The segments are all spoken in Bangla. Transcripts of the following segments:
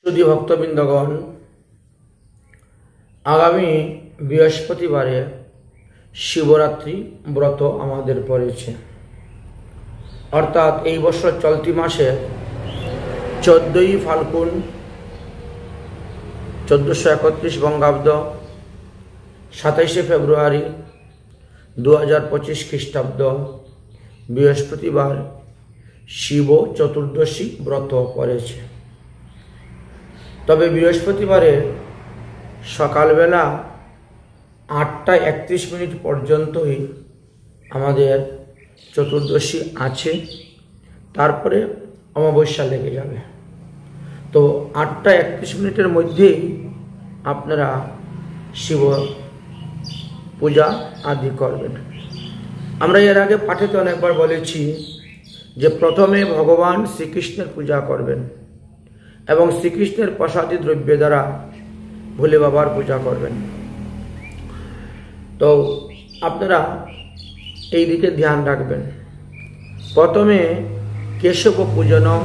সুধী ভক্তবৃন্দগণ, আগামী বৃহস্পতিবারে শিবরাত্রি ব্রত আমাদের পড়েছে। অর্থাৎ এই বছর চলতি মাসে 14ই ফাল্গুন 1431 বঙ্গাব্দ 27শে ফেব্রুয়ারি 2025 খ্রিস্টাব্দ বৃহস্পতিবার শিব চতুর্দশী ব্রত পড়েছে। তবে বৃহস্পতিবারে সকালবেলা 8টা 31 পর্যন্তই আমাদের চতুর্দশী আছে, তারপরে অমাবস্যা লেগে যাবে। তো 8টা 31 মধ্যেই আপনারা শিব পূজা আদি করবেন। আমরা এর আগে পাঠেতে অনেকবার বলেছি যে প্রথমে ভগবান শ্রীকৃষ্ণের পূজা করবেন এবং শ্রীকৃষ্ণের প্রসাদী দ্রব্য দ্বারা ভোলে বাবার পূজা করবেন। তো আপনারা এই দিকে ধ্যান রাখবেন। প্রথমে কেশব পূজনম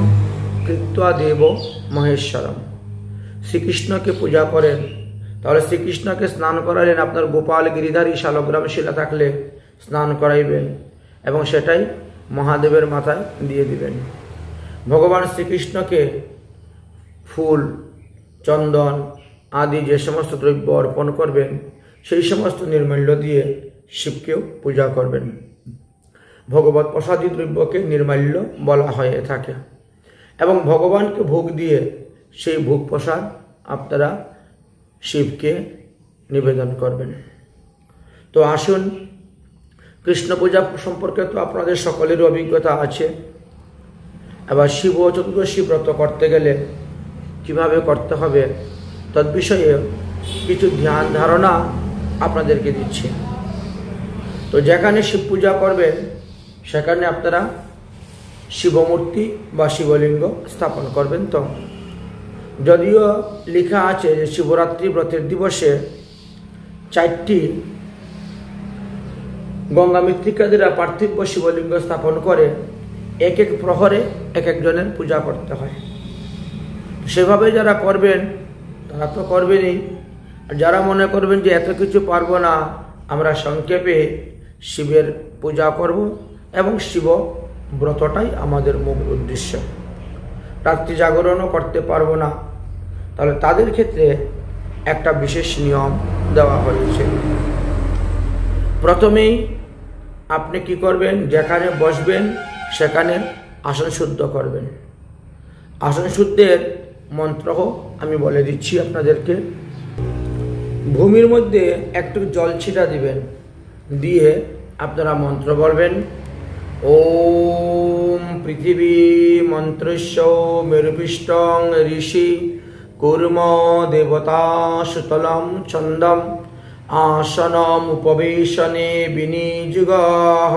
কৃত্বা দেব মহেশ্বরম, শ্রীকৃষ্ণকে পূজা করেন, তাহলে শ্রীকৃষ্ণকে স্নান করালেন। আপনার গোপাল গিরিধারী শালগ্রাম শিলা থাকলে স্নান করাইবেন এবং সেটাই মহাদেবের মাথায় দিয়ে দিবেন। ভগবান শ্রীকৃষ্ণকে ফুল, চন্দন আদি যে সমস্ত দ্রব্য অর্পণ করবেন সেই সমস্ত নির্মাল্য দিয়ে শিবকেও পূজা করবেন। ভগবত প্রসাদী দ্রব্যকে নির্মাল্য বলা হয়ে থাকে এবং ভগবানকে ভোগ দিয়ে সেই ভোগ প্রসাদ আপনারা শিবকে নিবেদন করবেন। তো আসুন, কৃষ্ণ পূজা সম্পর্কে তো আপনাদের সকলেরই অভিজ্ঞতা আছে। এবার শিব চতুর্দশী ব্রত করতে গেলে কিভাবে করতে হবে তদ্বিষয়ে কিছু ধ্যান ধারণা আপনাদেরকে দিচ্ছি। তো যেখানে শিব পূজা করবেন সেখানে আপনারা শিবমূর্তি বা শিবলিঙ্গ স্থাপন করবেন। তো যদিও লেখা আছে যে শিবরাত্রি ব্রতের দিবসে 4টি গঙ্গা মৃত্তিকাদের পার্থিব শিবলিঙ্গ স্থাপন করে এক এক প্রহরে এক একজনের পূজা করতে হয়। সেভাবে যারা করবেন তারা তো করবেনই, আর যারা মনে করবেন যে এত কিছু পারবো না, আমরা সংক্ষেপে শিবের পূজা করব এবং শিব ব্রতটাই আমাদের মূল উদ্দেশ্য, রাত্রি জাগরণও করতে পারবো না, তাহলে তাদের ক্ষেত্রে একটা বিশেষ নিয়ম দেওয়া হয়েছে। প্রথমেই আপনি কি করবেন, যেখানে বসবেন সেখানে আসন শুদ্ধ করবেন। আসন শুদ্ধের মন্ত্র আমি বলে দিচ্ছি আপনাদেরকে। ভূমির মধ্যে একটু জল ছিটা দিবেন, দিয়ে আপনারা মন্ত্র বলবেন। ওম পৃথিবী মন্ত্রস্য মেরুপিষ্টং ঋষি কুর্ম দেবতা সুতলম ছন্দম আসনম উপবেশনে বিনিযুগঃ।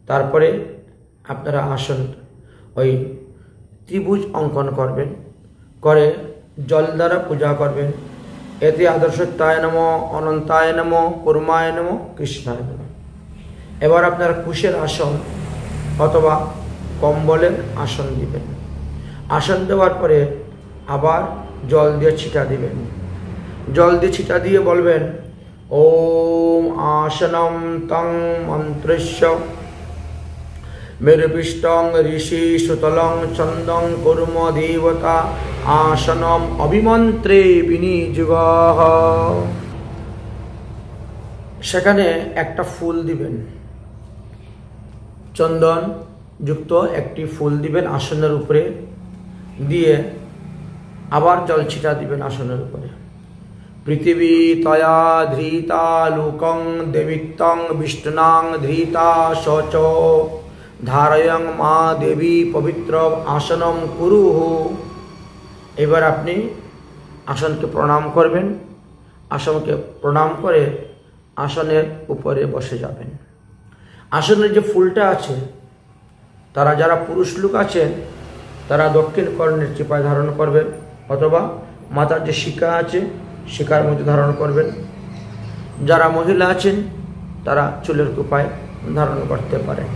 তারপরে আপনারা আসন ওই ত্রিভুজ অঙ্কন করবেন, করে জল দ্বারা পূজা করবেন। এতে আদর্শত্বায় নম, অনন্তায় নম, কুর্মায় নম, কৃষ্ণায় নম। এবার আপনারা কুশের আসন অথবা কম্বলের আসন দিবেন। আসন দেওয়ার পরে আবার জল দিয়ে ছিটা দিবেন। জল দিয়ে ছিটা দিয়ে বলবেন ওম আসনম তং মন্ত্রস্য মেরুপিষ্টং ঋষি সুতলং ছন্দং কুর্ম দেবতা আসনম অভিমন্ত্রে বিনিযুগঃ। সেখানে একটা ফুল দিবেন, চন্দন যুক্ত একটি ফুল দিবেন আসনের উপরে, দিয়ে আবার জল ছিটা দিবেন আসনের উপরে। পৃথিবী তয়া ধৃতা লোকং দেবিত্বং বিষ্ণুনাং ধৃতা শচ ধারয়ং মা দেবী পবিত্র আসনম কুরুঃ। এবার আপনি আসনকে প্রণাম করবেন। আসনকে প্রণাম করে আসনের উপরে বসে যাবেন। আসনের যে ফুলটা আছে, তারা যারা পুরুষ লোক আছেন তারা দক্ষিণ কর্ণের চিপায় ধারণ করবেন, অথবা মাথার যে শিকা আছে শিকার মধ্যে ধারণ করবেন। যারা মহিলা আছেন তারা চুলের কোপায় ধারণ করতে পারেন।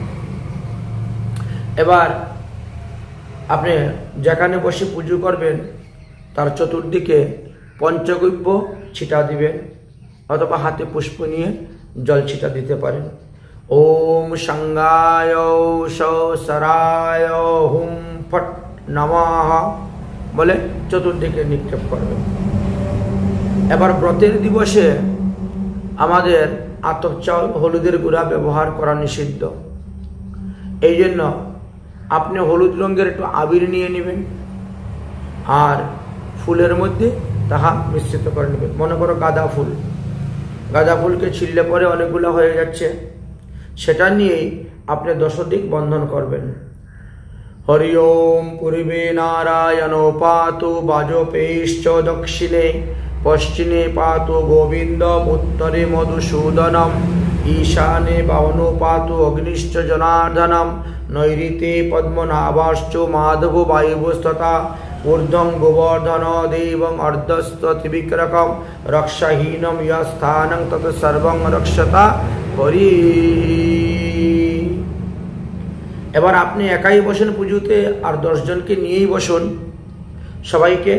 এবার আপনি যেখানে বসে পুজো করবেন তার চতুর্দিকে পঞ্চগব্য ছিটা দিবেন, অথবা হাতে পুষ্প নিয়ে জল ছিটা দিতে পারেন। ওম সাঙ্গায় সরায় হুম ফট নমঃ বলে চতুর্দিকে নিক্ষেপ করবেন। এবার ব্রতের দিবসে আমাদের আতপ চাউল, হলুদের গুঁড়া ব্যবহার করা নিষিদ্ধ। এই জন্য আপনি হলুদ রঙের একটু আবির নিয়ে নেবেন আর ফুলের মধ্যে তাহা মিশ্রিত করে নেবেন। মনে করো গাঁদা ফুল, গাঁদা ফুলকে ছিললে পরে অনেকগুলো হয়ে যাচ্ছে, সেটা নিয়েই আপনি দশদিক বন্ধন করবেন। হরি ওম পূর্বে নারায়ণ পাতু বাজপেয়শ্চ দক্ষিণে পশ্চিমে পাতু গোবিন্দম উত্তরে মধুসূদনম ঈশানে বাহনো পাতু অগ্নিশ্চ জনার্দনম নৈঋতে পদ্মনাভাশ্চ মাধব বায়ুস্তথা ঊর্ধ্বং গোবর্ধন দেবং অর্ধস্থ ত্রিবিক্রকম রক্ষাহীনম ইয়স্থানং তত সর্বং রক্ষতা হরি। এবার আপনি একাই বসেন পুজোতে, আর 10 জনকে নিয়েই বসুন, সবাইকে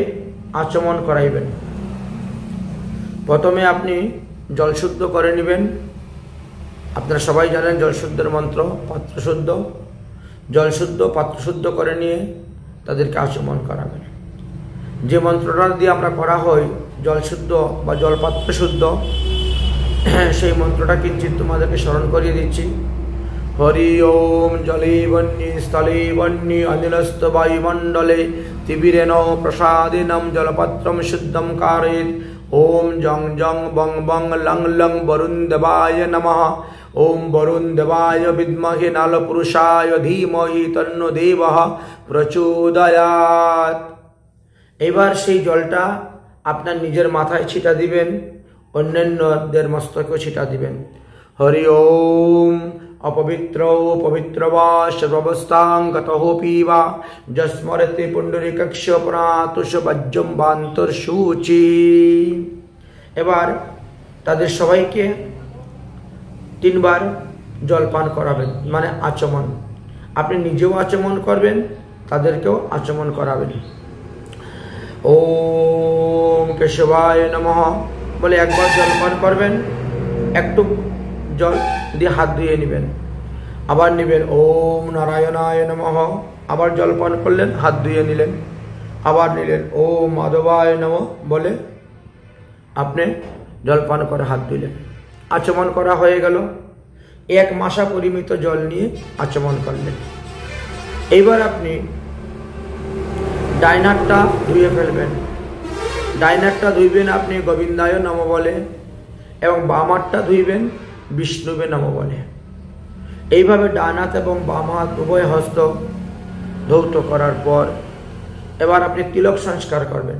আচমন করাইবেন। প্রথমে আপনি জল শুদ্ধ করে নেবেন। আপনারা সবাই জানেন জলশুদ্ধের মন্ত্র, পাত্রশুদ্ধ। জলশুদ্ধ পাত্রশুদ্ধ করে নিয়ে তাদেরকে আচমন করাবেন। যে মন্ত্রটা দিয়ে আমরা করা হয় জলশুদ্ধ বা জলপাত্র শুদ্ধ, সেই মন্ত্রটা কিঞ্চিত তোমাদেরকে স্মরণ করিয়ে দিচ্ছি। হরি ওম জলে বন্যে স্থলে বন্যে অনিলস্থ বায়ুমণ্ডলে তিবিরেণ প্রসাদিনম জলপাত্রম শুদ্ধম কারেত। ওম জং জং বং বং লং লং বরুণ দেবায় নমঃ। ওম বরুণ দেবায় বিদ্মহে নালপুরুষায় ধীমহি তন্নো দেবঃ প্রচোদয়াৎ। এবার সেই জলটা আপনার নিজের মাথায় ছিটা দিবেন, অন্যান্যদের মস্তকেও ছিটা দিবেন। হরি ওম অপবিত্র পবিত্র বা সর্বাবস্থাং গতঃ পিবা যস্মরতে পুণ্ডরীকক্ষ প্রাতুষ বজ্জম বান্তর্শুচি। এবার তাদের সবাইকে 3 বার জলপান করাবেন, মানে আচমন। আপনি নিজেও আচমন করবেন, তাদেরকেও আচমন করাবেন। ওম কেশবায় নমঃ বলে একবার জলপান করবেন, একটু জল দিয়ে হাত ধুয়ে নেবেন, আবার নেবেন। ওম নারায়ণায় নমঃ, আবার জলপান করলেন, হাত ধুয়ে নিলেন, আবার নিলেন। ওম মাধবায় নমঃ বলে আপনি জলপান করে হাত ধুলেন। আচমন করা হয়ে গেল। 1 মাসা পরিমিত জল নিয়ে আচমন করলেন। এইবার আপনি ডাইনারটা ধুয়ে ফেলবেন। ডাইনারটা ধুইবেন আপনি গোবিন্দায় নমঃ বলে, এবং বামারটা ধুইবেন বিষ্ণুবে নমঃ বলে। এইভাবে ডান হাত এবং বাম হাত উভয় হস্ত ধৌত করার পর এবার আপনি তিলক সংস্কার করবেন।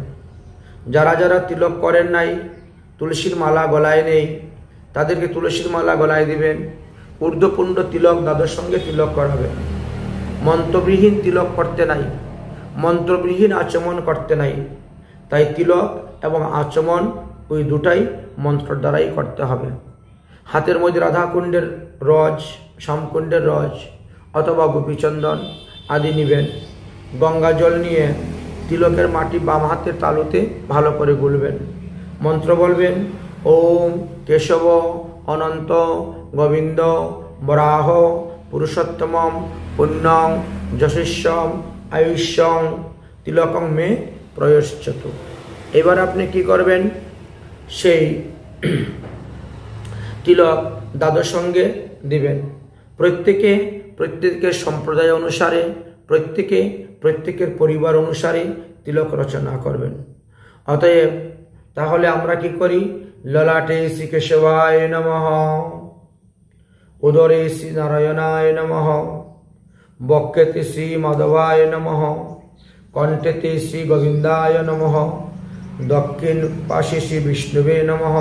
যারা যারা তিলক করেন নাই, তুলসীর মালা গলায় নেই, তাদেরকে তুলসীর মালা গলায় দিবেন। ঊর্ধ্বপুণ্ড তিলক দাদার সঙ্গে তিলক করাবেন। মন্ত্রবিহীন তিলক করতে নাই, মন্ত্রবিহীন আচমন করতে নাই। তাই তিলক এবং আচমন ওই দুটাই মন্ত্র দ্বারাই করতে হবে। হাতের মধ্যে রাধাকুণ্ডের রজ, শ্যামকুণ্ডের রজ অথবা গোপীচন্দন আদি নেবেন। গঙ্গা জল নিয়ে তিলকের মাটি বাম হাতের তালুতে ভালো করে গুলবেন। মন্ত্র বলবেন ওম কেশব অনন্ত গোবিন্দ বরাহ পুরুষোত্তমম পুণ্যং যশস্যম আয়ুষ্যং তিলকং মে প্রয়শ্চতু। এবার আপনি কি করবেন, সেই তিলক দাদার সঙ্গে দিবেন। প্রত্যেকের সম্প্রদায় অনুসারে, প্রত্যেকের পরিবার অনুসারে তিলক রচনা করবেন। অতএব তাহলে আমরা কি করি, ললাটে শ্রী কেশবায় নমঃ, উদরে শ্রী নারায়ণায় নমঃ, বক্ষেতে শ্রী মাধবায় নমঃ, কণ্ঠেতে শ্রী গোবিন্দায় নমঃ, দক্ষিণ পাশে শ্রী বিষ্ণুবে নমঃ,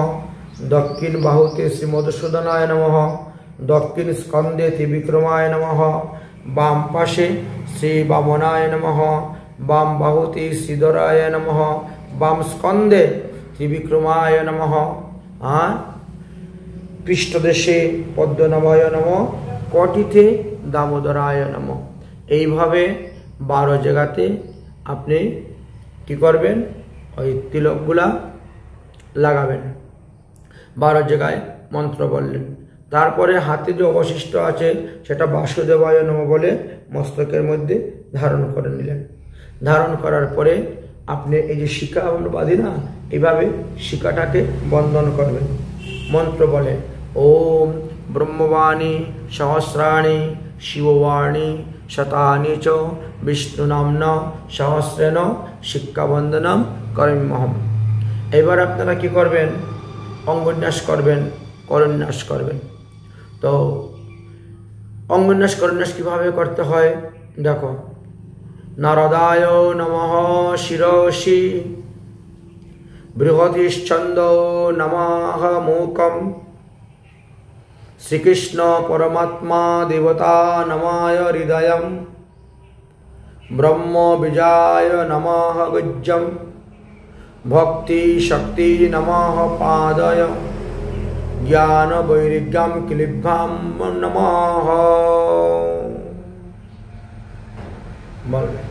দক্ষিণ বাহুতে শ্রী মধুসূদনায় নমঃ, দক্ষিণ স্কন্ধে ত্রিবিক্রমায় নমঃ, বাম পাশে শ্রী বামনায় নমঃ, বাম বাহুতে শ্রীধরায় নমঃ, বাম স্কন্ধে ত্রিবিক্রমায় নমঃ, আর পৃষ্ঠদেশে পদ্মনাভায় নমঃ, কটিতে দামোদরায় নমঃ। এইভাবে 12 জায়গাতে আপনি কি করবেন, ওই তিলকগুলা লাগাবেন। 12 জায়গায় মন্ত্র বললেন। তারপরে হাতে যে অবশিষ্ট আছে সেটা বাসুদেবায় নমঃ বলে মস্তকের মধ্যে ধারণ করে নিলেন। ধারণ করার পরে আপনি এই যে শিখা আমরা বাঁধি না, এইভাবে শিখাটাকে বন্ধন করবেন। মন্ত্র বলে ওম ব্রহ্মবাণী সহস্রাণি শিববাণী শতানি চ বিষ্ণু নাম্না সহস্রেণ শিক্ষাবন্ধনম করিম্যহম। এবার আপনারা কি করবেন, অঙ্গন্যাস করবেন, করন্যাস করবেন। তো অঙ্গন্যাস করন্যাস কিভাবে করতে হয় দেখো। নারদায় নমঃ শিরসি বৃহতিশ্চন্দ নমঃ মুকম শ্রীকৃষ্ণ পরমাত্মা দেবতা নমায় হৃদয়ম ব্রহ্ম বীজায় নমঃ গুজ্জম ভক্তি শক্তি নমঃ পাদয় জ্ঞান বৈরাগ্যম ক্লিব্বাম নমঃ। বলবেন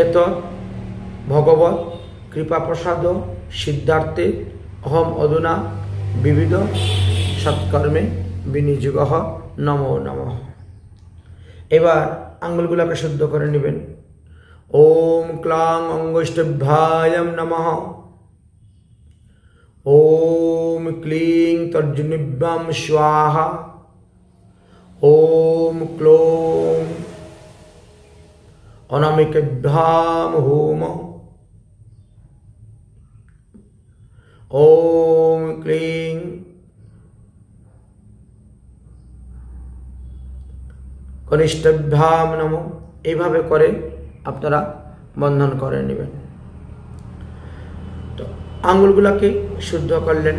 এত ভগবত কৃপা প্রসাদ সিদ্ধার্থে অহম অধুনা বিবিধ সৎকর্মে বিনিযোগ নমো নমঃ। এবার আঙ্গুলগুলোকে শুদ্ধ করে নেবেন। ওম ক্লাং অঙ্গুষ্ঠভ্যায়ম নমঃ। ওম ক্লিং তর্জনীভ্যাম স্বাহা। ওম ক্লোং অনামিকাভ্যাম হোম। ওম ক্লিং কনিষ্ঠভ্যাম নমঃ। এইভাবে করে আপনারা বন্ধন করে নেবেন। তো আঙ্গুলগুলোকে শুদ্ধ করলেন।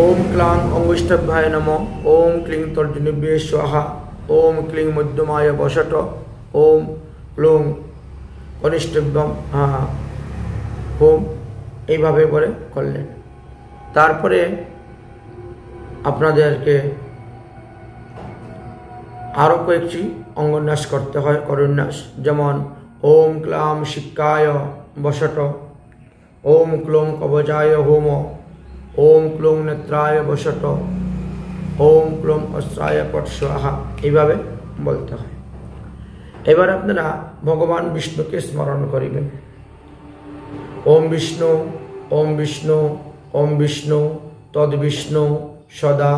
ওম ক্লাং অঙ্গুষ্ঠভ্যায় নমঃ। ওম ক্লিং তর্জনীভ্যে স্বাহা। ওম ক্লিং মধ্যমায় বসট। ওম ক্লুং কনিষ্ঠভ্যাম হোম। এইভাবে করে করলেন। তারপরে আপনাদেরকে আরও কয়েকটি অঙ্গন্যাস করতে হয়, করন্যাস। যেমন ওম ক্লাম শিক্ষায় বসট। ওম ক্লোং কবচায় হোম। ওম ক্লোং নেত্রায় বসট। ওম ক্লোং অস্ত্রায় পট স্বাহা। এইভাবে বলতে হয়। এবার আপনারা ভগবান বিষ্ণুকে স্মরণ করিবেন। ওম বিষ্ণু ওম বিষ্ণু ওম বিষ্ণু তদ বিষ্ণু সদা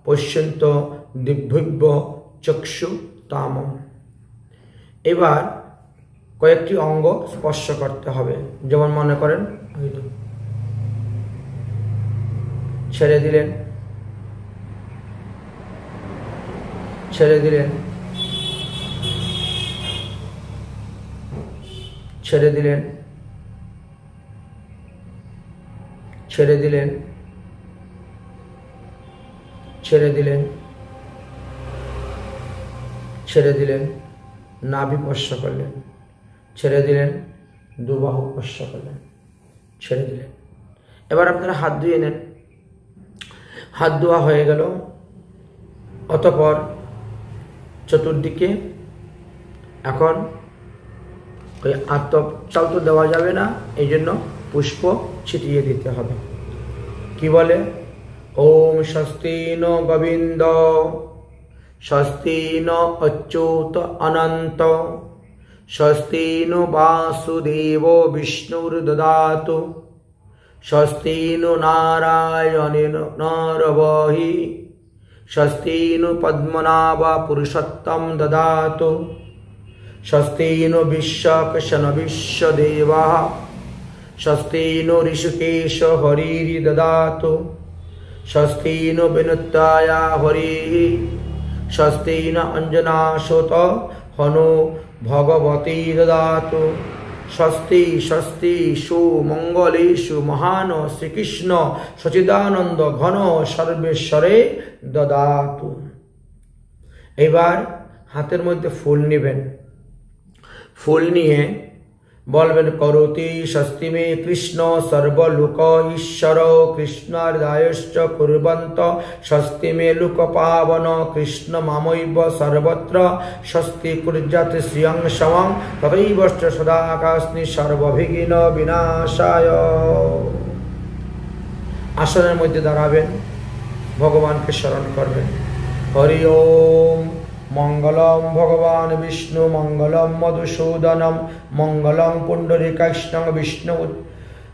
পশ্যন্ত দিব্যব্য চক্ষু তামম। এবার কয়েকটি অঙ্গ স্পর্শ করতে হবে। যেমন মনে করেন ছেড়ে দিলেন, ছেড়ে দিলেন, ছেড়ে দিলেন, ছেড়ে দিলেন, ছেড়ে দিলেন, ছেড়ে দিলেন, নাভি স্পর্শ করলেন, ছেড়ে দিলেন, দুবাহু স্পর্শ করলেন, ছেড়ে দিলেন। এবার আপনারা হাত ধুয়ে নেন। হাত ধোয়া হয়ে গেল। অতঃপর চতুর্দিকে এখন ওই চাল তো দেওয়া যাবে না, এই জন্য পুষ্প ছিটিয়ে দিতে হবে। কি বলে? ওম স্বস্তি ন গোবিন্দ স্বস্তি ন অচ্যুত অনন্ত স্বস্তি নো বাসুদেব বিষ্ণুর দদাতু স্বস্তি নো নারায়ণেন নরবহি স্বস্তি নো পদ্মনাভ পুরুষোত্তম দদাতু স্বস্তি নো বিশ্বকশন বিশ্বদেবঃ স্বস্তি নো ঋষিকেশ হরিরি দদাতু স্বস্তি নো বিনুত্তায়া হরিহি স্বস্তি ন অঞ্জনাসুত হনু ভগবতী দদাতু স্বস্তি স্বস্তি সুমঙ্গলেষু মহান শ্রীকৃষ্ণ সচিদানন্দ ঘন সর্বেশ্বরে দদাতু। এবার হাতের মধ্যে ফুল নেবেন। ফুল নিয়ে বলবেন করতি স্বস্তি মে কৃষ্ণ সর্বলোক ঈশ্বর কৃষ্ণার্দায়শ্চ কুর্বন্ত স্বস্তি মে লোক পাবন কৃষ্ণ মামৈব সর্বত্র স্বস্তি কুর্যাত শ্রিয়ং সমং তথৈবশ্চ সদাকাস্মি সর্ববিঘ্ন বিনাশায়। আসনের মধ্যে দাঁড়াবেন, ভগবানকে স্মরণ করবেন। হরি ওম। মঙ্গলম ভগবান বিষ্ণু মঙ্গলম মধুসূদনম মঙ্গলম পুণ্ডরীকাক্ষ্ণং বিষ্ণু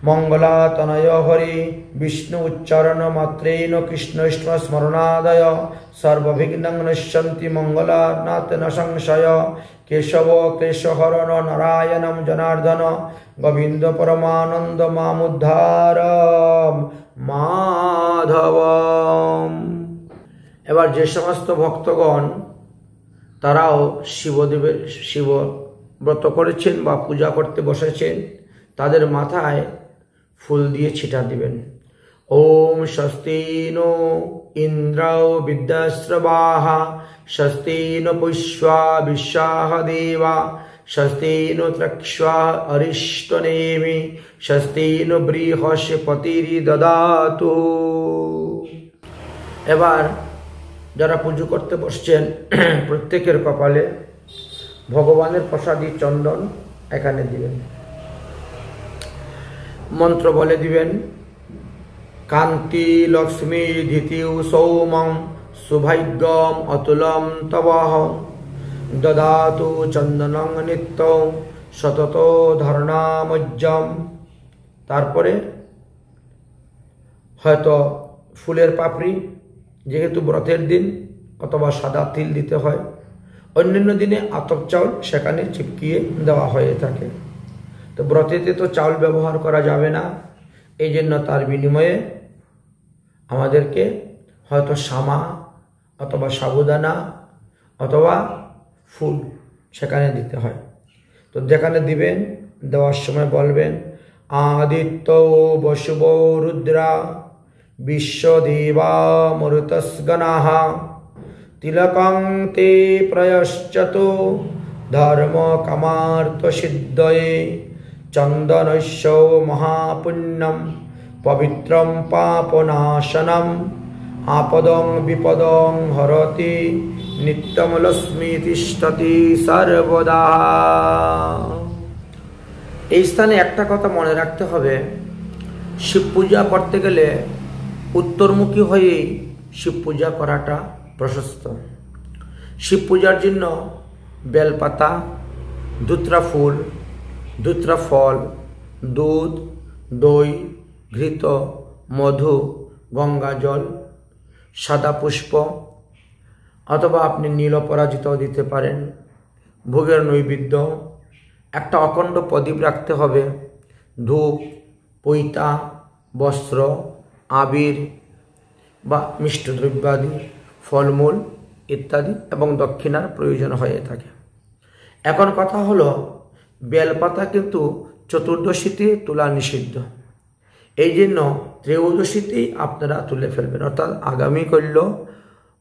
মঙ্গলাতনয় হরি। বিষ্ণু উচ্চারণ মাত্রেণ কৃষ্ণৈষ্ণ স্মরণাদয় সর্ববিঘ্নং নশ্যন্তি মঙ্গলার্নাথ ন সংশয়। কেশব ক্লেশহরণ নারায়ণম জনার্দন গোবিন্দ পরমানন্দ মামুদ্ধার মাধবম। এবার যে সমস্ত ভক্তগণ তারাও শিবদেবের শিব ব্রত করেছেন বা পূজা করতে বসেছেন, তাদের মাথায় ফুল দিয়ে ছিটা দিবেন। ওম স্বস্তি নো ইন্দ্রো বিদ্যাশ্রবাহ স্বস্তি নো পুষ্পা বিশ্বাহ দেবা স্বস্তি নো ত্রক্ষ্বা অরিষ্টনেমি স্বস্তি নো বৃহস্পতিরি দদাতু। এবার যারা পুজো করতে বসছেন প্রত্যেকের কপালে ভগবানের প্রসাদী চন্দন এখানে দিবেন। মন্ত্র বলে দিবেন। কান্তি লক্ষ্মী ধিতিউ সৌমং সুভাগ্যম অতুলম তবহ দদাতু চন্দনং নিত্যং সতত ধর্ণামজ্জম। তারপরে হয়তো ফুলের পাপড়ি, যেহেতু ব্রতের দিন, অথবা সাদা তিল দিতে হয়। অন্যান্য দিনে আতপ চাউল সেখানে চিপকিয়ে দেওয়া হয়ে থাকে। তো ব্রতেতে তো চাউল ব্যবহার করা যাবে না, এই জন্য তার বিনিময়ে আমাদেরকে হয়তো শামা অথবা সাবুদানা অথবা ফুল সেখানে দিতে হয়। তো যেখানে দিবেন, দেওয়ার সময় বলবেন আদিত্য বসুব রুদ্রা বিশ্বদেবা মরুতস্গণাঃ তিলকং তে প্রয়শ্চতু ধর্ম কামার্থ সিদ্ধয়ে চন্দনস্য মহাপুণ্যম পবিত্রম পাপনাশনম আপদং বিপদং হরতি নিত্যম লক্ষ্মী তিষ্ঠতি সর্বদা। এই স্থানে একটা কথা মনে রাখতে হবে, শিব পূজা করতে গেলে উত্তরমুখী হয়ে শিব পূজা করাটা প্রশস্ত। শিব পূজার জন্য বেলপাতা, ধুত্রা ফুল, ধুত্রা ফল, দুধ, দই, ঘৃত, মধু, গঙ্গা জল, সাদা পুষ্প অথবা আপনি নীল অপরাজিতাও দিতে পারেন, ভোগের নৈবেদ্য, একটা অখণ্ড প্রদীপ রাখতে হবে, ধূপ, পৈতা, বস্ত্র, আবির বা মিষ্টদ্রব্যাদি, ফলমূল ইত্যাদি এবং দক্ষিণার প্রয়োজন হয়ে থাকে। এখন কথা হলো, বেলপাতা কিন্তু চতুর্দশীতে তোলা নিষিদ্ধ। এই জন্য ত্রয়োদশীতেই আপনারা তুলে ফেলবেন। অর্থাৎ আগামী কল্য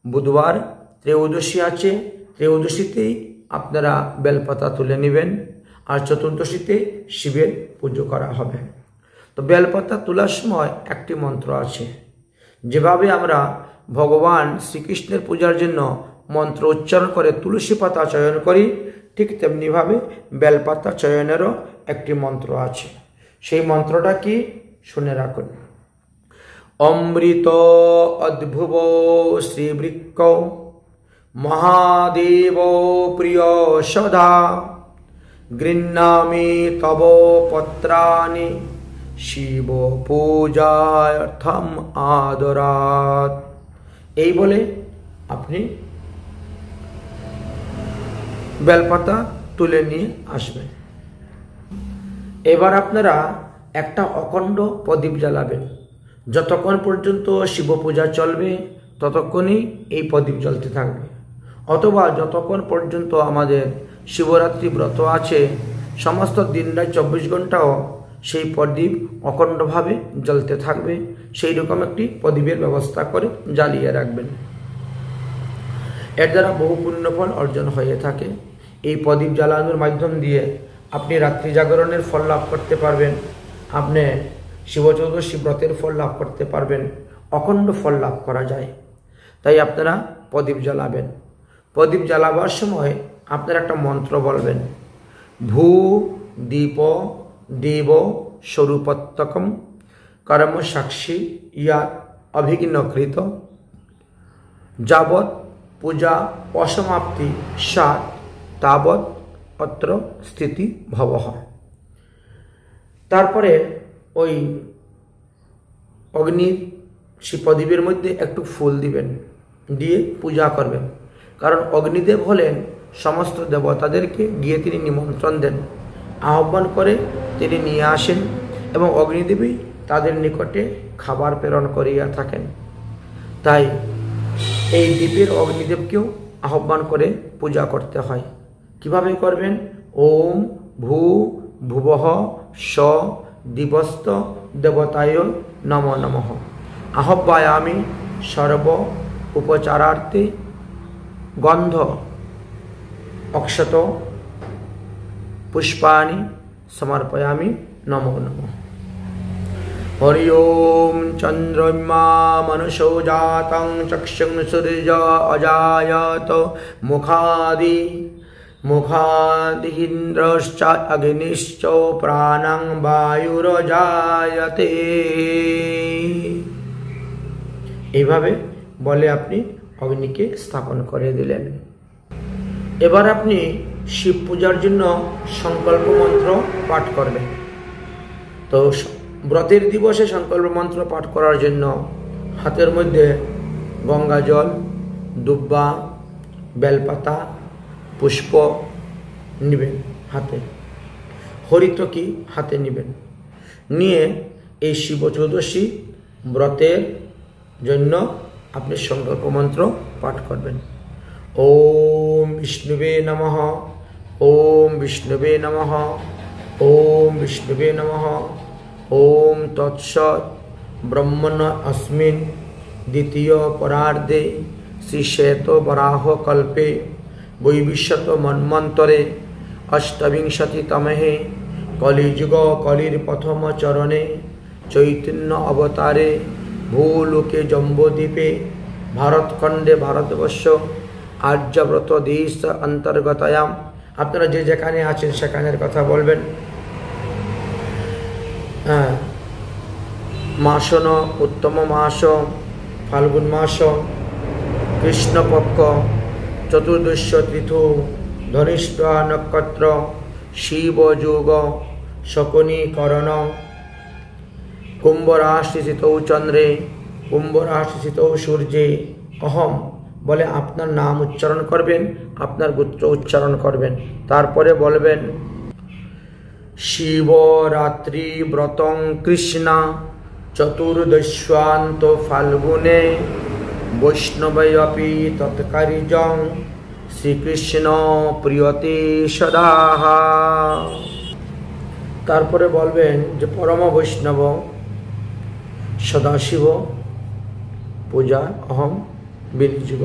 বুধবার ত্রয়োদশী আছে, ত্রয়োদশীতেই আপনারা বেলপাতা তুলে নেবেন, আর চতুর্দশীতে শিবের পুজো করা হবে। তো বেলপাতা তোলার সময় একটি মন্ত্র আছে। যেভাবে আমরা ভগবান শ্রীকৃষ্ণের পূজার জন্য মন্ত্র উচ্চারণ করে তুলসী পাতা চয়ন করি, ঠিক তেমনিভাবে বেলপাতা চয়নেরও একটি মন্ত্র আছে। সেই মন্ত্রটা কি শুনে রাখুন। অমৃত অদ্ভুব শ্রীবৃক্ষ মহাদেব প্রিয় সদা গৃহ্ণামি তব পত্রাণি শিব পূজার্থম আদরাত। এই বলে আপনি বেলপাতা তুলে নিয়ে আসবেন। এবার আপনারা একটা অখণ্ড প্রদীপ জ্বালাবেন। যতক্ষণ পর্যন্ত শিব পূজা চলবে ততক্ষণই এই প্রদীপ জ্বলতে থাকবে, অথবা যতক্ষণ পর্যন্ত আমাদের শিবরাত্রি ব্রত আছে সমস্ত দিনরাত 24 ঘন্টাও সেই প্রদীপ অখণ্ডভাবে জ্বলতে থাকবে। সেই রকম একটি প্রদীপের ব্যবস্থা করে জ্বালিয়ে রাখবেন। এর দ্বারা বহু পুণ্যফল অর্জন হয়ে থাকে। এই প্রদীপ জ্বালানোর মাধ্যম দিয়ে আপনি রাত্রি জাগরণের ফল লাভ করতে পারবেন, আপনি শিব চতুর্দশী ব্রতের ফল লাভ করতে পারবেন, অখণ্ড ফল লাভ করা যায়। তাই আপনারা প্রদীপ জ্বালাবেন। প্রদীপ জ্বালাবার সময় আপনারা একটা মন্ত্র বলবেন, ভূ দীপ দেব স্বরূপত্যকম কর্ম সাক্ষী ইয়াত অভিঘ্নকৃত যাবৎ পূজা অসমাপ্তি সাত তাবৎ অত্র স্থিতি ভবঃ। তারপরে ওই অগ্নির সেই প্রদীপের মধ্যে একটু ফুল দিবেন, দিয়ে পূজা করবেন। কারণ অগ্নিদেব হলেন সমস্ত দেবতাদেরকে গিয়ে তিনি নিমন্ত্রণ দেন, আহ্বান করে তিনি নিয়ে আসেন এবং অগ্নিদেবী তাদের নিকটে খাবার প্রেরণ করিয়া থাকেন। তাই এই দ্বীপের অগ্নিদেবকেও আহ্বান করে পূজা করতে হয়। কিভাবে করবেন? ওম ভূ ভুবঃ স দিবস্ত দেবতায় নমো নমঃ আহ্বায়ামি সর্ব উপচারার্থে গন্ধ অক্ষত পুষ্পাণি সমর্পয়ামি নমো নমঃ। হরি ওম চন্দ্রমা মনুষো জাতং চক্ষুং সূর্য অজায়ত মুখাদিহিন্দ্রশ্চ অগ্নিশ্চ প্রাণং বায়ুরজায়তে। এইভাবে বলে আপনি অগ্নিকে স্থাপন করে দিলেন। এবার আপনি শিব পূজার জন্য সংকল্প মন্ত্র পাঠ করবেন। তো ব্রতের দিবসে সংকল্প মন্ত্র পাঠ করার জন্য হাতের মধ্যে গঙ্গা জল, দুব্বা, বেলপাতা, পুষ্প নেবেন হাতে, হরিতকি হাতে নেবেন। নিয়ে এই শিব চতুর্দশী ব্রতের জন্য আপনি সংকল্প মন্ত্র পাঠ করবেন। ওম বিষ্ণুবে নমঃ, ওম বিষ্ণুবে নমঃ, ওম বিষ্ণুবে নমঃ। ওম তৎসৎ ব্রহ্মণ अस्मिन् দ্বিতীয় পরার্ধে শ্রীশ্বেত বরাহ কল্পে বৈবিশ্যত মন্বন্তরে অষ্টবিংশতিতমে কলিযুগ কলির প্রথম চরণে চৈতন্য অবতারে ভূলোকে জম্বদ্বীপে ভারতখণ্ডে ভারতবর্ষ আর্যব্রত দেশ অন্তর্গতায়াম। আপনারা যে যেখানে আছেন সেখানের কথা বলবেন। মাসন উত্তম মাস ফাল্গুন মাস কৃষ্ণপক্ষ চতুর্দশ তিথু ধনিষ্ঠা নক্ষত্র শিবযোগ শকুনীকরণ কুম্ভ রাশি স্থিতৌ চন্দ্রে কুম্ভ রাশি স্থিতৌ সূর্যে অহম বলে আপনার নাম উচ্চারণ করবেন, আপনার গোত্র উচ্চারণ করবেন। তারপরে বলবেন শিবরাত্রি ব্রতং কৃষ্ণা চতুর্দশ্যান্ত ফাল্গুনে বৈষ্ণবয়পি তৎকারিজং শ্রীকৃষ্ণ প্রিয়তে সদাহ। তারপরে বলবেন যে পরম বৈষ্ণব সদাশিব পূজা অহম বিনিযোগ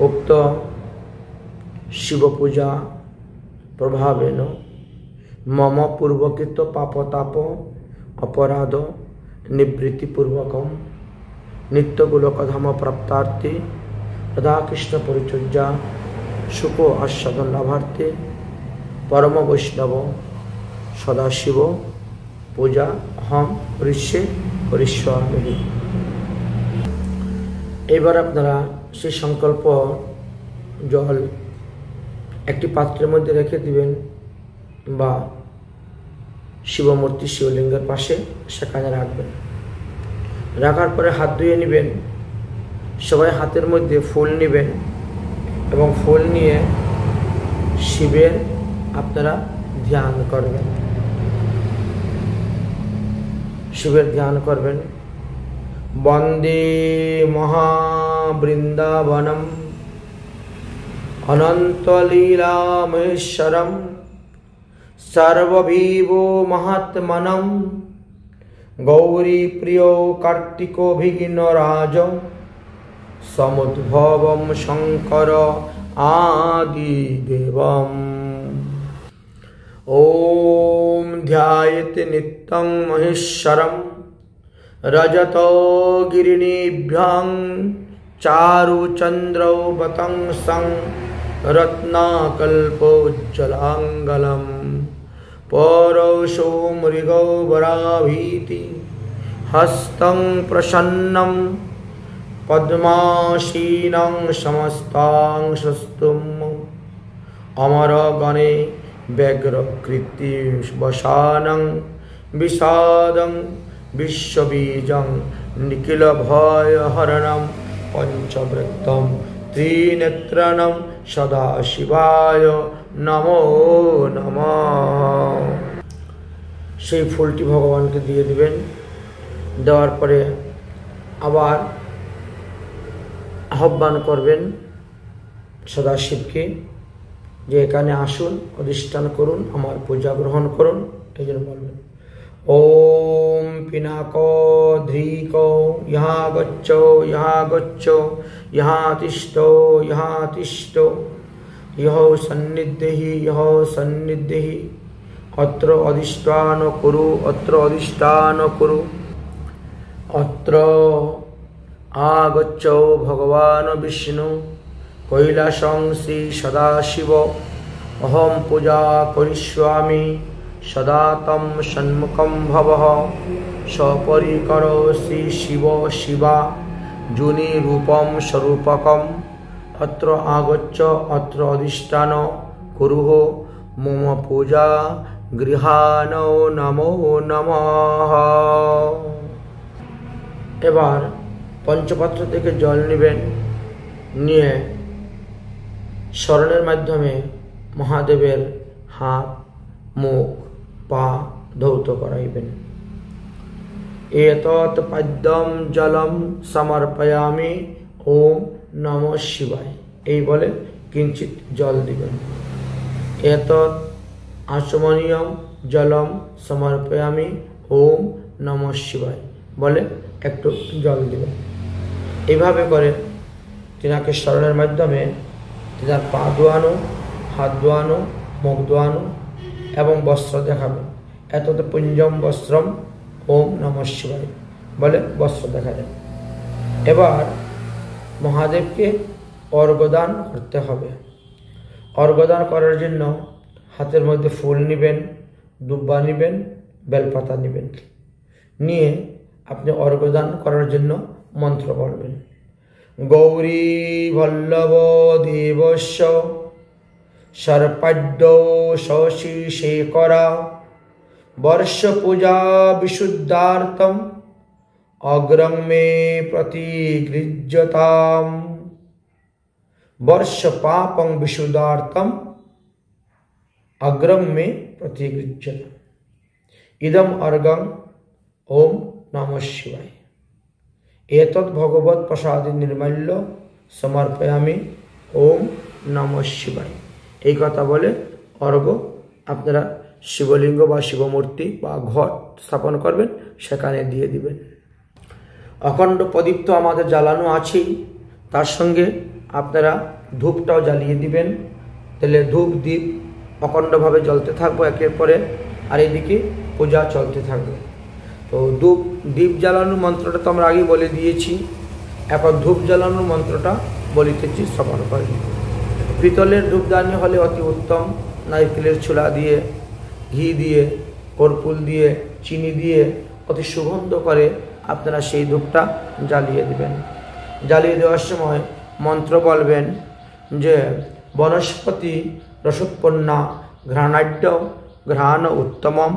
উক্ত শিব পূজা প্রভাবেন মম পূর্বকৃত পাপতাপ অপরাধ নিবৃত্তিপূর্বকম নিত্যগোলকধাম প্রাপ্তার্থে রাধাকৃষ্ণ পরিচর্যা সুখ আস্বাদন লাভার্থে পরম বৈষ্ণব সদাশিব পূজা অহম করিষ্যামি। এবার আপনারা সেই সংকল্প জল একটি পাত্রের মধ্যে রেখে দিবেন বা শিবমূর্তি শিবলিঙ্গের পাশে সেখানে রাখবেন। রাখার পরে হাত ধুয়ে নেবেন। সবাই হাতের মধ্যে ফুল নেবেন এবং ফুল নিয়ে শিবের আপনারা ধ্যান করবেন। শিবের ধ্যান করবেন। বন্দে মহাবৃন্দাবনম অনন্তলীলামহেশ্বরম সর্ববিভো মহাত্মনম গৌরী প্রিয় কার্তিকোভিঘ্নরাজ সমুদ্ভবম শঙ্কর আদিদেবম। ओम ध्यायेत् नित्यं महेश्वरं रजतो गिरिनिभ्यां चारुचन्द्रौ वतंसं रत्नाकल्पोज्ज्वलाङ्गलं पौरुषो मृगौ वराभीति हस्तं प्रसन्नं पद्मासीनं समस्तांशस्तुम् अमरगणे व्यग्रकृति वसानं विषादं विश्वबीजं निखिलभयहरणं पंचवृत्तं त्रिनेत्रनं सदाशिवाय नमो नमः। সেই ফুলটি ভগবানকে দিয়ে দিবেন। দেওয়ার পরে আবার আহ্বান করবেন সদাশিবকে যে এখানে আসুন, অধিষ্ঠান করুন, আমার পূজা গ্রহণ করুন। এই জন্য বলবেন ওম পিনাকো ধ্রিকো ইহা গচ্ছো ইহা গচ্ছো ইহা তিষ্ঠো ইহা তিষ্ঠো ইহ সন্নিধেহি ইহ সন্নিধেহি অত্র অধিষ্ঠান কুরু অত্র অধিষ্ঠান কুরু অত্র আগচ্ছো ভগবান বিষ্ণু কৈলাসং শ্রী সদাশিব অহম পূজা করিষ্যামি সদা তম সন্মুখম ভবঃ সপরিকর শ্রী শিব শিবা জুনি রূপম স্বরূপকম অত্র আগচ্ছ অত্র অধিষ্ঠান কুরুঃ মম পূজা গৃহাণ নমো নমঃ। এবার পঞ্চপাত্র থেকে জল নেবেন, নিয়ে স্মরণের মাধ্যমে মহাদেবের হাত মুখ পা ধৌত করাইবেন। এতৎ পদ্মম জলম সমর্পয়ামি ওম নমঃ শিবায়, এই বলে কিঞ্চিত জল দিবেন। এতৎ আচমনীয়ম জলম সমর্পয়ামি ওম নমঃ শিবায় বলে একটু জল দিবেন। এইভাবে করে তিনাকে স্মরণের মাধ্যমে তিনার পা ধোয়ানো, হাত ধোয়ানো, মুখ ধোয়ানো এবং বস্ত্র দেখাবেন। এতৎ পুঞ্জম বস্ত্রম ওম নমঃ শিবায় বলে বস্ত্র দেখাবেন। এবার মহাদেবকে অর্ঘ্যদান করতে হবে। অর্ঘ্যদান করার জন্য হাতের মধ্যে ফুল নেবেন, দুব্বা নেবেন, বেলপাতা নেবেন। নিয়ে আপনি অর্ঘ্যদান করার জন্য মন্ত্র বলবেন। গৌরী বল্লভ দেবস্য সর্পাঢ্য শশী শেখরা বর্ষ পূজা বিশুদ্ধার্থম অগ্রং মে প্রতিগৃহ্যতাম বর্ষ পাপং বিশুদ্ধার্থম অগ্রং মে প্রতিগৃহ্যতাম ইদম অর্ঘং ওম নমঃ শিবায় এতৎ ভগবৎ প্রসাদে নির্মাল্য সমর্পয়ামি ওম নমঃ শিবায়। এই কথা বলে অর্ঘ্য আপনারা শিবলিঙ্গ বা শিবমূর্তি বা ঘট স্থাপন করবেন, সেখানে দিয়ে দিবেন। অখণ্ড প্রদীপ তো আমাদের জ্বালানো আছেই, তার সঙ্গে আপনারা ধূপটাও জ্বালিয়ে দিবেন। তাহলে ধূপ দ্বীপ অখণ্ডভাবে জ্বলতে থাকবো একের পরে, আর এদিকে পূজা চলতে থাকবে। তো দীপ জ্বালানোর মন্ত্রটা তো আমরা আগেই বলে দিয়েছি, এখন ধূপ জ্বালানোর মন্ত্রটা বলিতেছি, শ্রবণ করেন। পিতলের ধূপদানি হলে অতি উত্তম। নারকেলের ছোলা দিয়ে, ঘি দিয়ে, কর্পূর দিয়ে, চিনি দিয়ে অতি সুগন্ধ করে আপনারা সেই ধূপটা জ্বালিয়ে দেবেন। জ্বালিয়ে দেওয়ার সময় মন্ত্র বলবেন যে বনস্পতি রসোৎপন্না ঘ্রাণাঢ্য ঘ্রাণ উত্তমম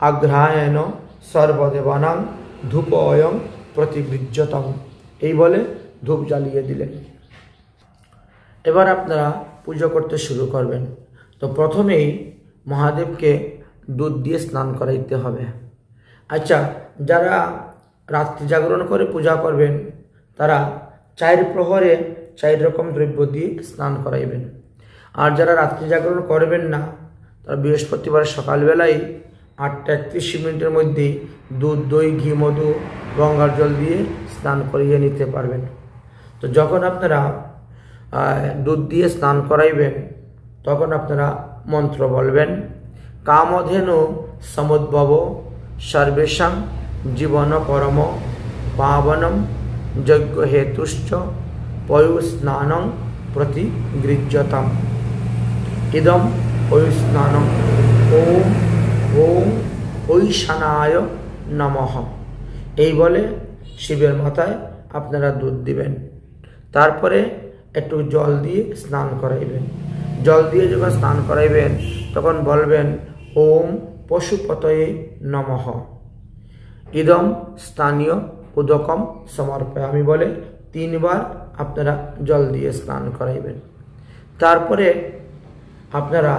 আঘ্রায়ণ সর্বদেবানাং ধূপ অয়ং প্রতিগৃহ্যতম, এই বলে ধূপ জ্বালিয়ে দিলেন। এবার আপনারা পুজো করতে শুরু করবেন। তো প্রথমেই মহাদেবকে দুধ দিয়ে স্নান করাইতে হবে। আচ্ছা, যারা রাত্রি জাগরণ করে পূজা করবেন তারা 4 প্রহরে 4 রকম দ্রব্য দিয়ে স্নান করাইবেন। আর যারা রাত্রি জাগরণ করবেন না তারা বৃহস্পতিবার সকালবেলায় 8:31 মধ্যে দুধ দই ঘি মধু গঙ্গার জল দিয়ে স্নান করিয়ে নিতে পারবেন। তো যখন আপনারা দুধ দিয়ে স্নান করাইবেন তখন আপনারা মন্ত্র বলবেন। কামধেনু সমুদ্ভব সর্বেষাং জীবন পরম পাবনম যজ্ঞ হেতুশ্চ পয়ুস্নানং প্রতিগৃহ্যতাম। ইদম পয়ুস্নানং ওম ওম ঐশানায় নমঃ। এই বলে শিবের মাথায় আপনারা দুধ দিবেন, তারপরে একটু জল দিয়ে স্নান করাইবেন। জল দিয়ে যখন স্নান করাইবেন তখন বলবেন ওম পশুপতয়ে নমঃ। ইদম স্থানীয় উদকম সমর্পয়ামি বলে 3 বার আপনারা জল দিয়ে স্নান করাইবেন। তারপরে আপনারা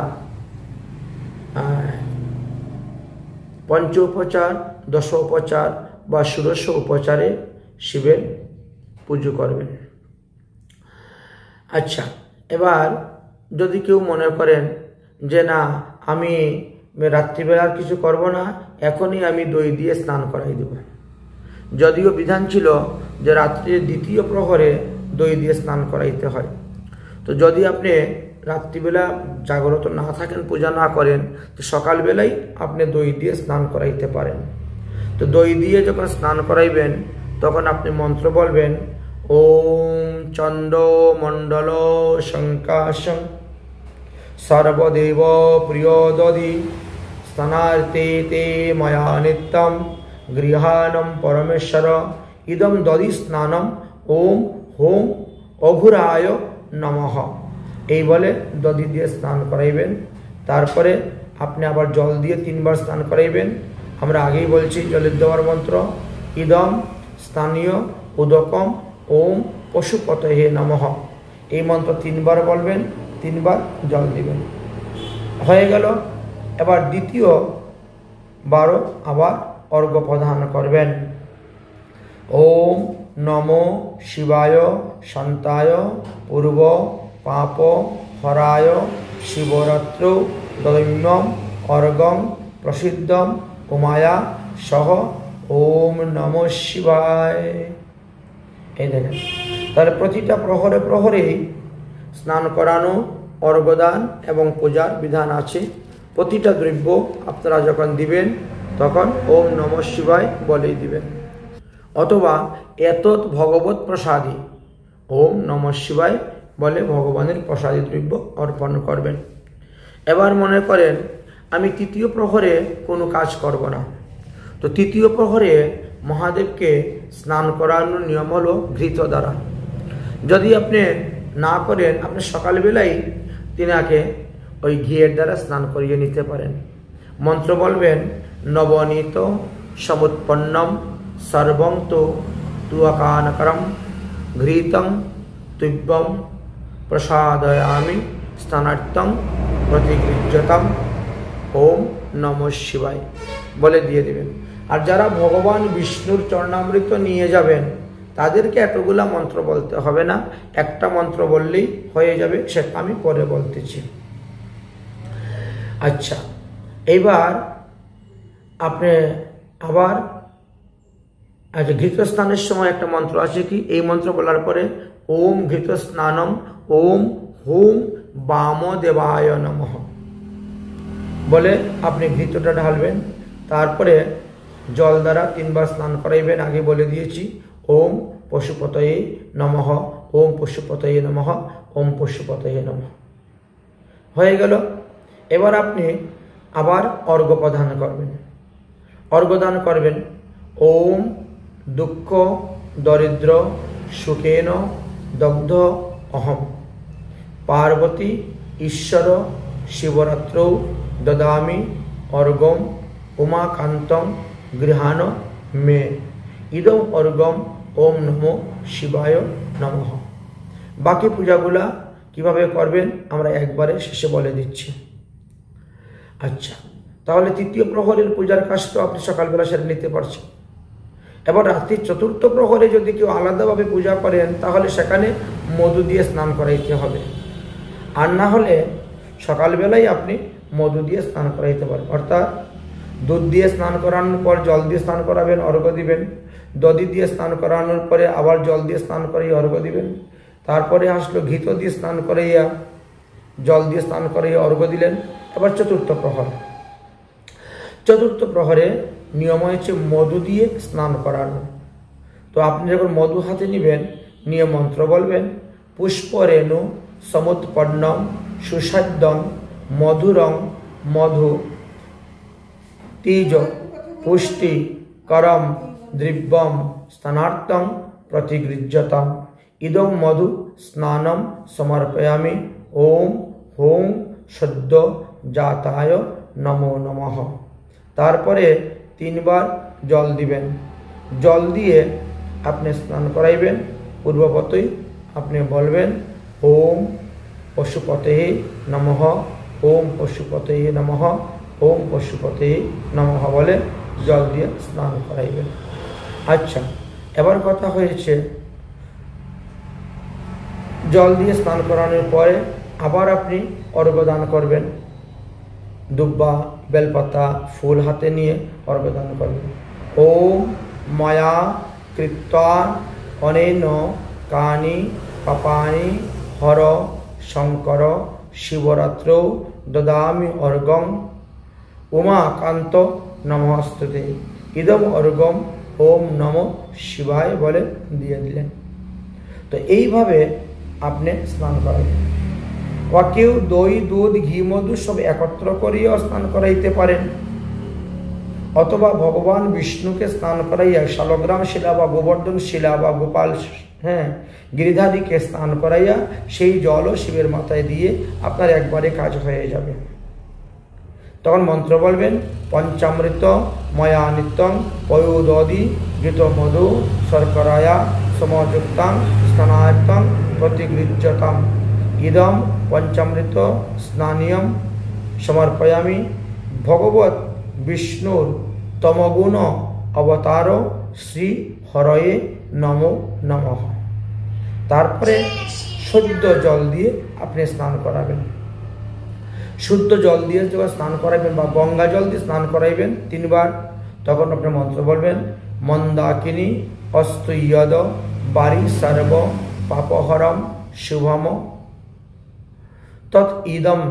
পঞ্চোপচার, দশোপচার বা ষোড়শ উপচারে শিবের পুজো করবেন। আচ্ছা, এবার যদি কেউ মনে করেন যে না আমি রাত্রিবেলার কিছু করব না, এখনই আমি দই দিয়ে স্নান করাই দেব। যদিও বিধান ছিল যে রাত্রির 2য় প্রহরে দই দিয়ে স্নান করাইতে হয়, তো যদি আপনি রাত্রিবেলা জাগ্রত না থাকেন, পূজা না করেন, তো সকালবেলাই আপনি দই দিয়ে স্নান করাইতে পারেন। তো দই দিয়ে যখন স্নান করাইবেন তখন আপনি মন্ত্র বলবেন ওম চন্দ্র মণ্ডল শঙ্কাশং সর্বদেব প্রিয় দধি স্নানার্তে তে ময়া নিত্যম গৃহাণম পরমেশ্বর ইদম দধি স্নানম ওম হোম অঘুরায় নমঃ। এই বলে দধি দিয়ে স্নান করাইবেন। তারপরে আপনি আবার জল দিয়ে 3 বার স্নান করাইবেন। আমরা আগেই বলছি জলের দেওয়ার মন্ত্র ইদম স্থানীয় উদকম ওম পশুপতয়ে নমঃ। এই মন্ত্র 3 বার বলবেন, 3 বার জল দিবেন। হয়ে গেল। এবার 2য় বারও আবার অর্ঘ্য প্রদান করবেন। ওম নমো শিবায় শান্তায় পূর্ব পাপ হরায় শিবরাত্র দৈম্যম অর্ঘ্যম প্রসিদ্ধম উমায়া সহ ওম নমো শিবায়। এই দেখেন, তাহলে প্রতিটা প্রহরে প্রহরেই স্নান করানো, অর্ঘ্যদান এবং পূজার বিধান আছে। প্রতিটা দ্রব্য আপনারা যখন দিবেন তখন ওম নমঃ শিবায় বলেই দিবেন, অথবা এতৎ ভগবত প্রসাদী ওম নমঃ শিবায় বলে ভগবানের প্রসাদী দ্রব্য অর্পণ করবেন। এবার মনে করেন আমি 3য় প্রহরে কোনো কাজ করব না, তো 3য় প্রহরে মহাদেবকে স্নান করানোর নিয়ম হলো ঘৃত দ্বারা। যদি আপনি না করেন, আপনি সকালবেলাই তিনাকে ওই ঘিয়ের দ্বারা স্নান করিয়ে নিতে পারেন। মন্ত্র বলবেন নবনীত সমুৎপন্নম সর্বং তো তুয়াকানকরম ঘৃতং তুভ্যম প্রসাদয়ামি স্নানার্থং প্রতিগৃহ্যতাম ওম নমঃ শিবায় বলে দিয়ে দেবেন। আর যারা ভগবান বিষ্ণুর চরণামৃত নিয়ে যাবেন তাদেরকে এতগুলা মন্ত্র বলতে হবে না, একটা মন্ত্র বললেই হয়ে যাবে, সেটা আমি পরে বলতেছি। আচ্ছা, এইবার আপনি আবার ঘৃত স্নানের সময় একটা মন্ত্র আছে কি, এই মন্ত্র বলার পরে ওম ঘৃত স্নানম ওম হুম বামদেবায় নমঃ বলে আপনি ঘৃতটা ঢালবেন। তারপরে জল দ্বারা 3 বার স্নান করাইবেন। আগে বলে দিয়েছি ওম পশুপতয়ে নমঃ ওম পশুপতয়ে নমঃ ওম পশুপতয়ে নমঃ। হয়ে গেল। এবার আপনি আবার অর্ঘ্য প্রদান করবেন। অর্ঘ্যদান করবেন ওম দুঃখ দরিদ্র সুখেন দগ্ধ অহম পার্বতী ঈশ্বর শিবরাত্রৌ দদামি অর্ঘ্যম উমাকান্তম গৃহাণ মে ইদম অর্ঘ্যম ওম নমো শিবায় নমঃ। বাকি পূজাগুলা কিভাবে করবেন আমরা একবারে শেষে বলে দিচ্ছি। আচ্ছা, তাহলে 3য় প্রহরের পূজার কাজ তো আপনি সকালবেলা সেরে নিতে পারছেন। এবার রাত্রি 4র্থ প্রহরে যদি কেউ আলাদাভাবে পূজা করেন তাহলে সেখানে মধু দিয়ে স্নান করাইতে হবে। আর না হলে সকালবেলায় আপনি মধু দিয়ে স্নান করাইতে পারেন, অর্থাৎ দুধ দিয়ে স্নান করানোর পর জল দিয়ে স্নান করাবেন, অর্ঘ্য দিবেন। দধি দিয়ে স্নান করানোর পরে আবার জল দিয়ে স্নান করিয়ে অর্ঘ্য দিবেন। তারপরে আসলো ঘৃত দিয়ে স্নান করাইয়া জল দিয়ে স্নান করাইয়া অর্ঘ্য দিলেন। এবার 4র্থ প্রহর, চতুর্থ প্রহরে নিয়ম হয়েছে মধু দিয়ে স্নান করানো। তো আপনি যখন মধু হাতে নেবেন, নিয়ে মন্ত্র বলবেন, পুষ্পরেণু সমুৎপন্নম সুসাদ্যং মধুরং মধু তিজ পুষ্টি করম দ্রব্যম স্নানার্থং প্রতিগৃহ্যতাম ইদং মধু স্নানম সমর্পয়ামি ওম হোং সদ্য জাতায় নমো নমঃ। তারপরে 3 বার জল দিবেন। জল দিয়ে আপনি স্নান করাইবেন। পূর্ববতই আপনি বলবেন ওম পশুপতয়ে নমঃ, ওম পশুপতয়ে নমঃ, ওম পশুপতয়ে নমঃ বলে জল দিয়ে স্নান করাইবেন। আচ্ছা, এবার কথা হয়েছে জল দিয়ে স্নান করানোর পরে আবার আপনি অর্ঘ্যদান করবেন। দুব্বা, বেলপাতা, ফুল হাতে নিয়ে অর্ঘ্যদান করবেন। ওম ময়া কৃত্বা অনেন কানি পাপানি হর শঙ্কর শিবরাত্র দদামি অর্ঘ্যং উমাকান্ত নমস্তুতে ইদম অর্ঘ্যম ওম নমো শিবায় বলে দিয়ে দিলেন। তো এইভাবে আপনি স্নান করাইবেন। বা কেউ দই, দুধ, ঘি, মধু সব একত্র করিয়েও স্নান করাইতে পারেন, অথবা ভগবান বিষ্ণুকে স্নান করাইয়া শালগ্রাম শিলা বা গোবর্ধন শিলা বা গোপাল গিরিধারীকে স্নান করাইয়া সেই জলও শিবের মাথায় দিয়ে আপনার একবারে কাজ হয়ে যাবে। তখন মন্ত্র বলবেন, পঞ্চামৃত ময়া নিত্যং পয়োদধি ঘৃত মধু শর্করায়া সমযুক্তাং স্নানার্থং প্রতিগৃহ্যতাম ইদম পঞ্চামৃত স্নানিয়ম সমর্পয়ামি ভগবত বিষ্ণুর তমগুণ অবতার শ্রী হরয়ে নমো নমঃ। তারপরে শুদ্ধ জল দিয়ে আপনি স্নান করাবেন। শুদ্ধ জল দিয়ে যখন স্নান করাইবেন বা গঙ্গা জল দিয়ে স্নান করাইবেন 3 বার, তখন আপনি মন্ত্র বলবেন, মন্দাকিনী অস্তু ইয়দ বারি সর্ব পাপহরম শুভম তৎ ইদম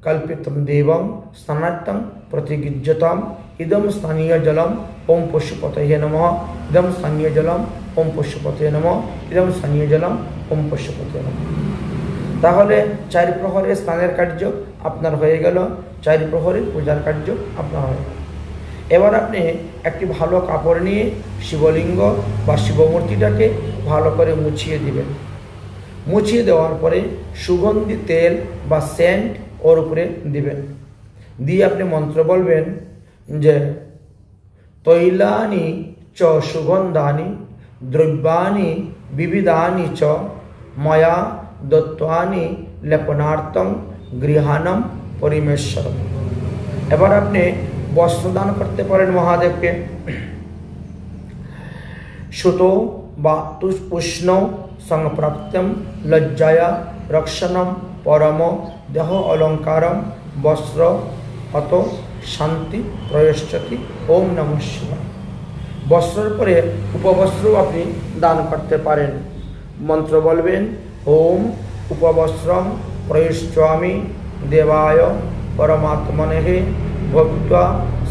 কল্পিতম দেবং স্নানার্থং প্রতিগৃহ্যতাম ইদম স্থানীয় জলম ওম পশুপতয়ে নমঃ, ইদম স্থানীয় জলম ওম পশুপতয়ে নমঃ, ইদম স্থানীয় জলম ওম পশুপতয়ে নমঃ। তাহলে 4 প্রহরের স্নানের কার্য আপনার হয়ে গেল, 4 প্রহরের পূজার কার্য আপনার হয়ে গেল। এবার আপনি একটি ভালো কাপড় নিয়ে শিবলিঙ্গ বা শিবমূর্তিটাকে ভালো করে মুছিয়ে দিবেন। মুছিয়ে দেওয়ার পরে সুগন্ধি তেল বা সেন্ট ওর উপরে দিবেন। দিয়ে আপনি মন্ত্র বলবেন যে তৈলানি চ সুগন্ধানি দ্রব্যানি বিবিধানি চ ময়া দত্তানি লেপনার্থং গৃহাণম পরিমেশ্বরম। এবার আপনি বস্ত্রদান করতে পারেন মহাদেবকে। সুতো বা পুষ্ণ সংপ্রাপ্তম লজ্জায়া রক্ষণম পরম দেহ অলঙ্কারম বস্ত্র অত শান্তি প্রয়শ্চতি ওম নমঃ শিবায়। বস্ত্রের পরে উপবস্ত্র আপনি দান করতে পারেন। মন্ত্র বলবেন, ওম উপবস্ত্রম প্রয়শ্চামি দেবায় পরমাত্মনেহে ভক্ত্বা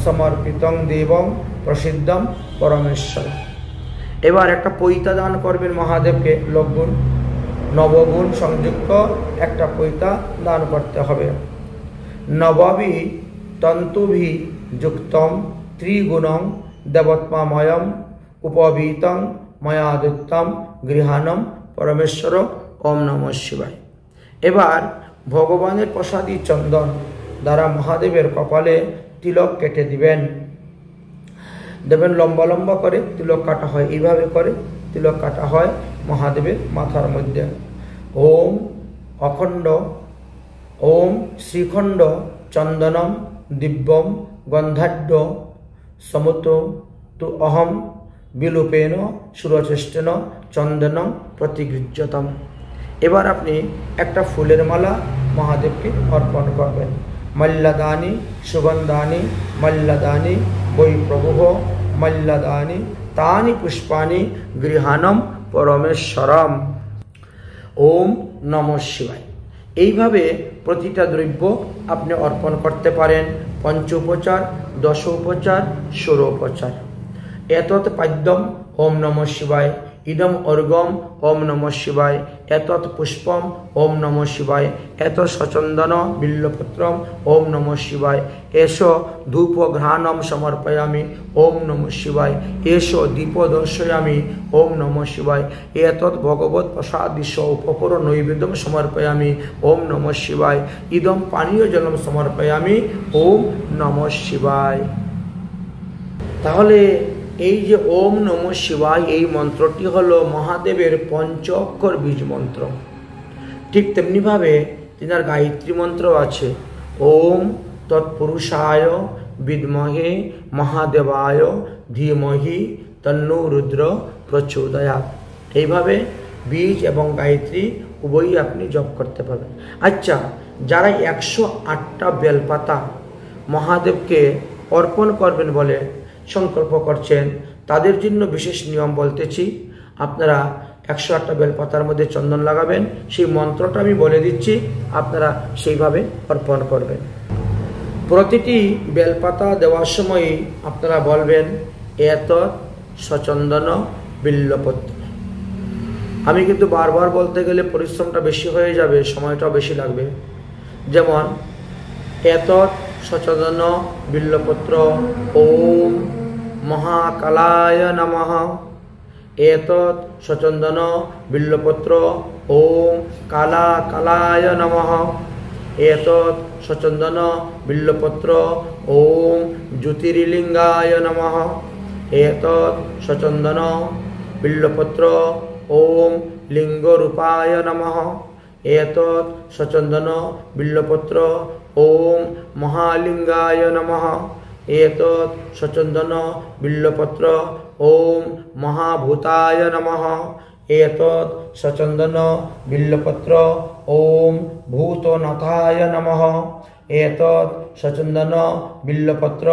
সমর্পিতং দেবং প্রসিদ্ধম পরমেশ্বর। এবার একটা পৈতা দান করবেন মহাদেবকে। লবগুণ নবগুণ সংযুক্ত একটা পৈতা দান করতে হবে। নববি তন্তুভি যুক্তম ত্রিগুণং দেবত্মাময়ম উপবীতং ময়াদিত্যম গৃহাণম পরমেশ্বর ওম নমঃ শিবায়। এবার ভগবানের প্রসাদী চন্দন দ্বারা মহাদেবের কপালে তিলক কেটে দিবেন। দেবেন লম্বা লম্বা করে তিলক কাটা হয়, এইভাবে করে তিলক কাটা হয় মহাদেবের মাথার মধ্যে। ওম অখণ্ড ওম শ্রীখণ্ড চন্দনম দিব্যম গন্ধাঢ্য সমুত তু অহম বিলোপেন সুরচেষ্টন চন্দনম প্রতিগৃহ্যতম। এবার আপনি একটা ফুলের মালা মহাদেবকে অর্পণ করবেন। মল্লদানি সুগন্ধানি মল্লদানি বৈ প্রভুঃ মল্লদানি তানি পুষ্পানি গৃহাণম পরমেশ্বরম। ওম নমঃ শিবায়। এইভাবে প্রতিটা দ্রব্য আপনি অর্পণ করতে পারেন। পঞ্চ উপচার, দশ উপচার, 16 উপচার। এতৎ পাদ্যম ওম নমঃ শিবায়, ইদম অর্ঘ্যম ওম নমঃ শিবায়, এতৎ পুষ্পম ওম নমঃ শিবায়, এত সচন্দন বিল্লপত্রম ওম নমঃ শিবায়, এসো ধূপ ঘ্রাণম সমর্পয়ামি ওম নমঃ শিবায়, এসো দীপ দর্শয়ামি ওম নমঃ শিবায়, এতৎ ভগবৎ প্রসাদিস্য উপকর নৈবেদ্যম সমর্পয়ামি ওম নমঃ শিবায়, ইদম পানীয় জলম সমর্পয়ামি ওম নমঃ শিবায়। তাহলে এই যে ওম নমঃ শিবায় এই মন্ত্রটি হলো মহাদেবের পঞ্চ অক্ষর বীজ মন্ত্র। ঠিক তেমনিভাবে তিনার গায়ত্রী মন্ত্র আছে, ওম তৎপুরুষায় বিদ্মহে মহাদেবায় ধীমহি তন্নো রুদ্র প্রচোদয়াৎ। এইভাবে বীজ এবং গায়ত্রী উভয়ই আপনি জপ করতে পারবেন। আচ্ছা, যারা 108টা বেলপাতা মহাদেবকে অর্পণ করবেন বলে সংকল্প করছেন, তাদের জন্য বিশেষ নিয়ম বলতেছি। আপনারা 108টা বেলপাতার মধ্যে চন্দন লাগাবেন, সেই মন্ত্রটা আমি বলে দিচ্ছি, আপনারা সেইভাবে অর্পণ করবেন। প্রতিটি বেলপাতা দেওয়ার সময় আপনারা বলবেন এতৎ সচন্দন বিল্লপত্র। আমি কিন্তু বারবার বলতে গেলে পরিশ্রমটা বেশি হয়ে যাবে, সময়টাও বেশি লাগবে। যেমন এতৎ সচন্দন বিল্লপত্র ওম মহাকালায় নমঃ, এতৎ সচন্দন বিল্লপত্র ওম কালা কালায় নমঃ, এতৎ সচন্দন বিল্লপত্র ওম জ্যোতির্লিঙ্গায় নমঃ, এতৎ সচন্দন বিল্লপত্র ওম লিঙ্গরূপায় নমঃ, এতৎ সচন্দন বিল্লপত্র ওম মহালিঙ্গায় নমঃ, এতৎ সচন্দন বিল্লপত্র ওম মহাভূতায় নমঃ, এতৎ সচন্দন বিল্লপত্র ওম ভূতনাথায় নমঃ, এতৎ সচন্দন বিল্লপত্র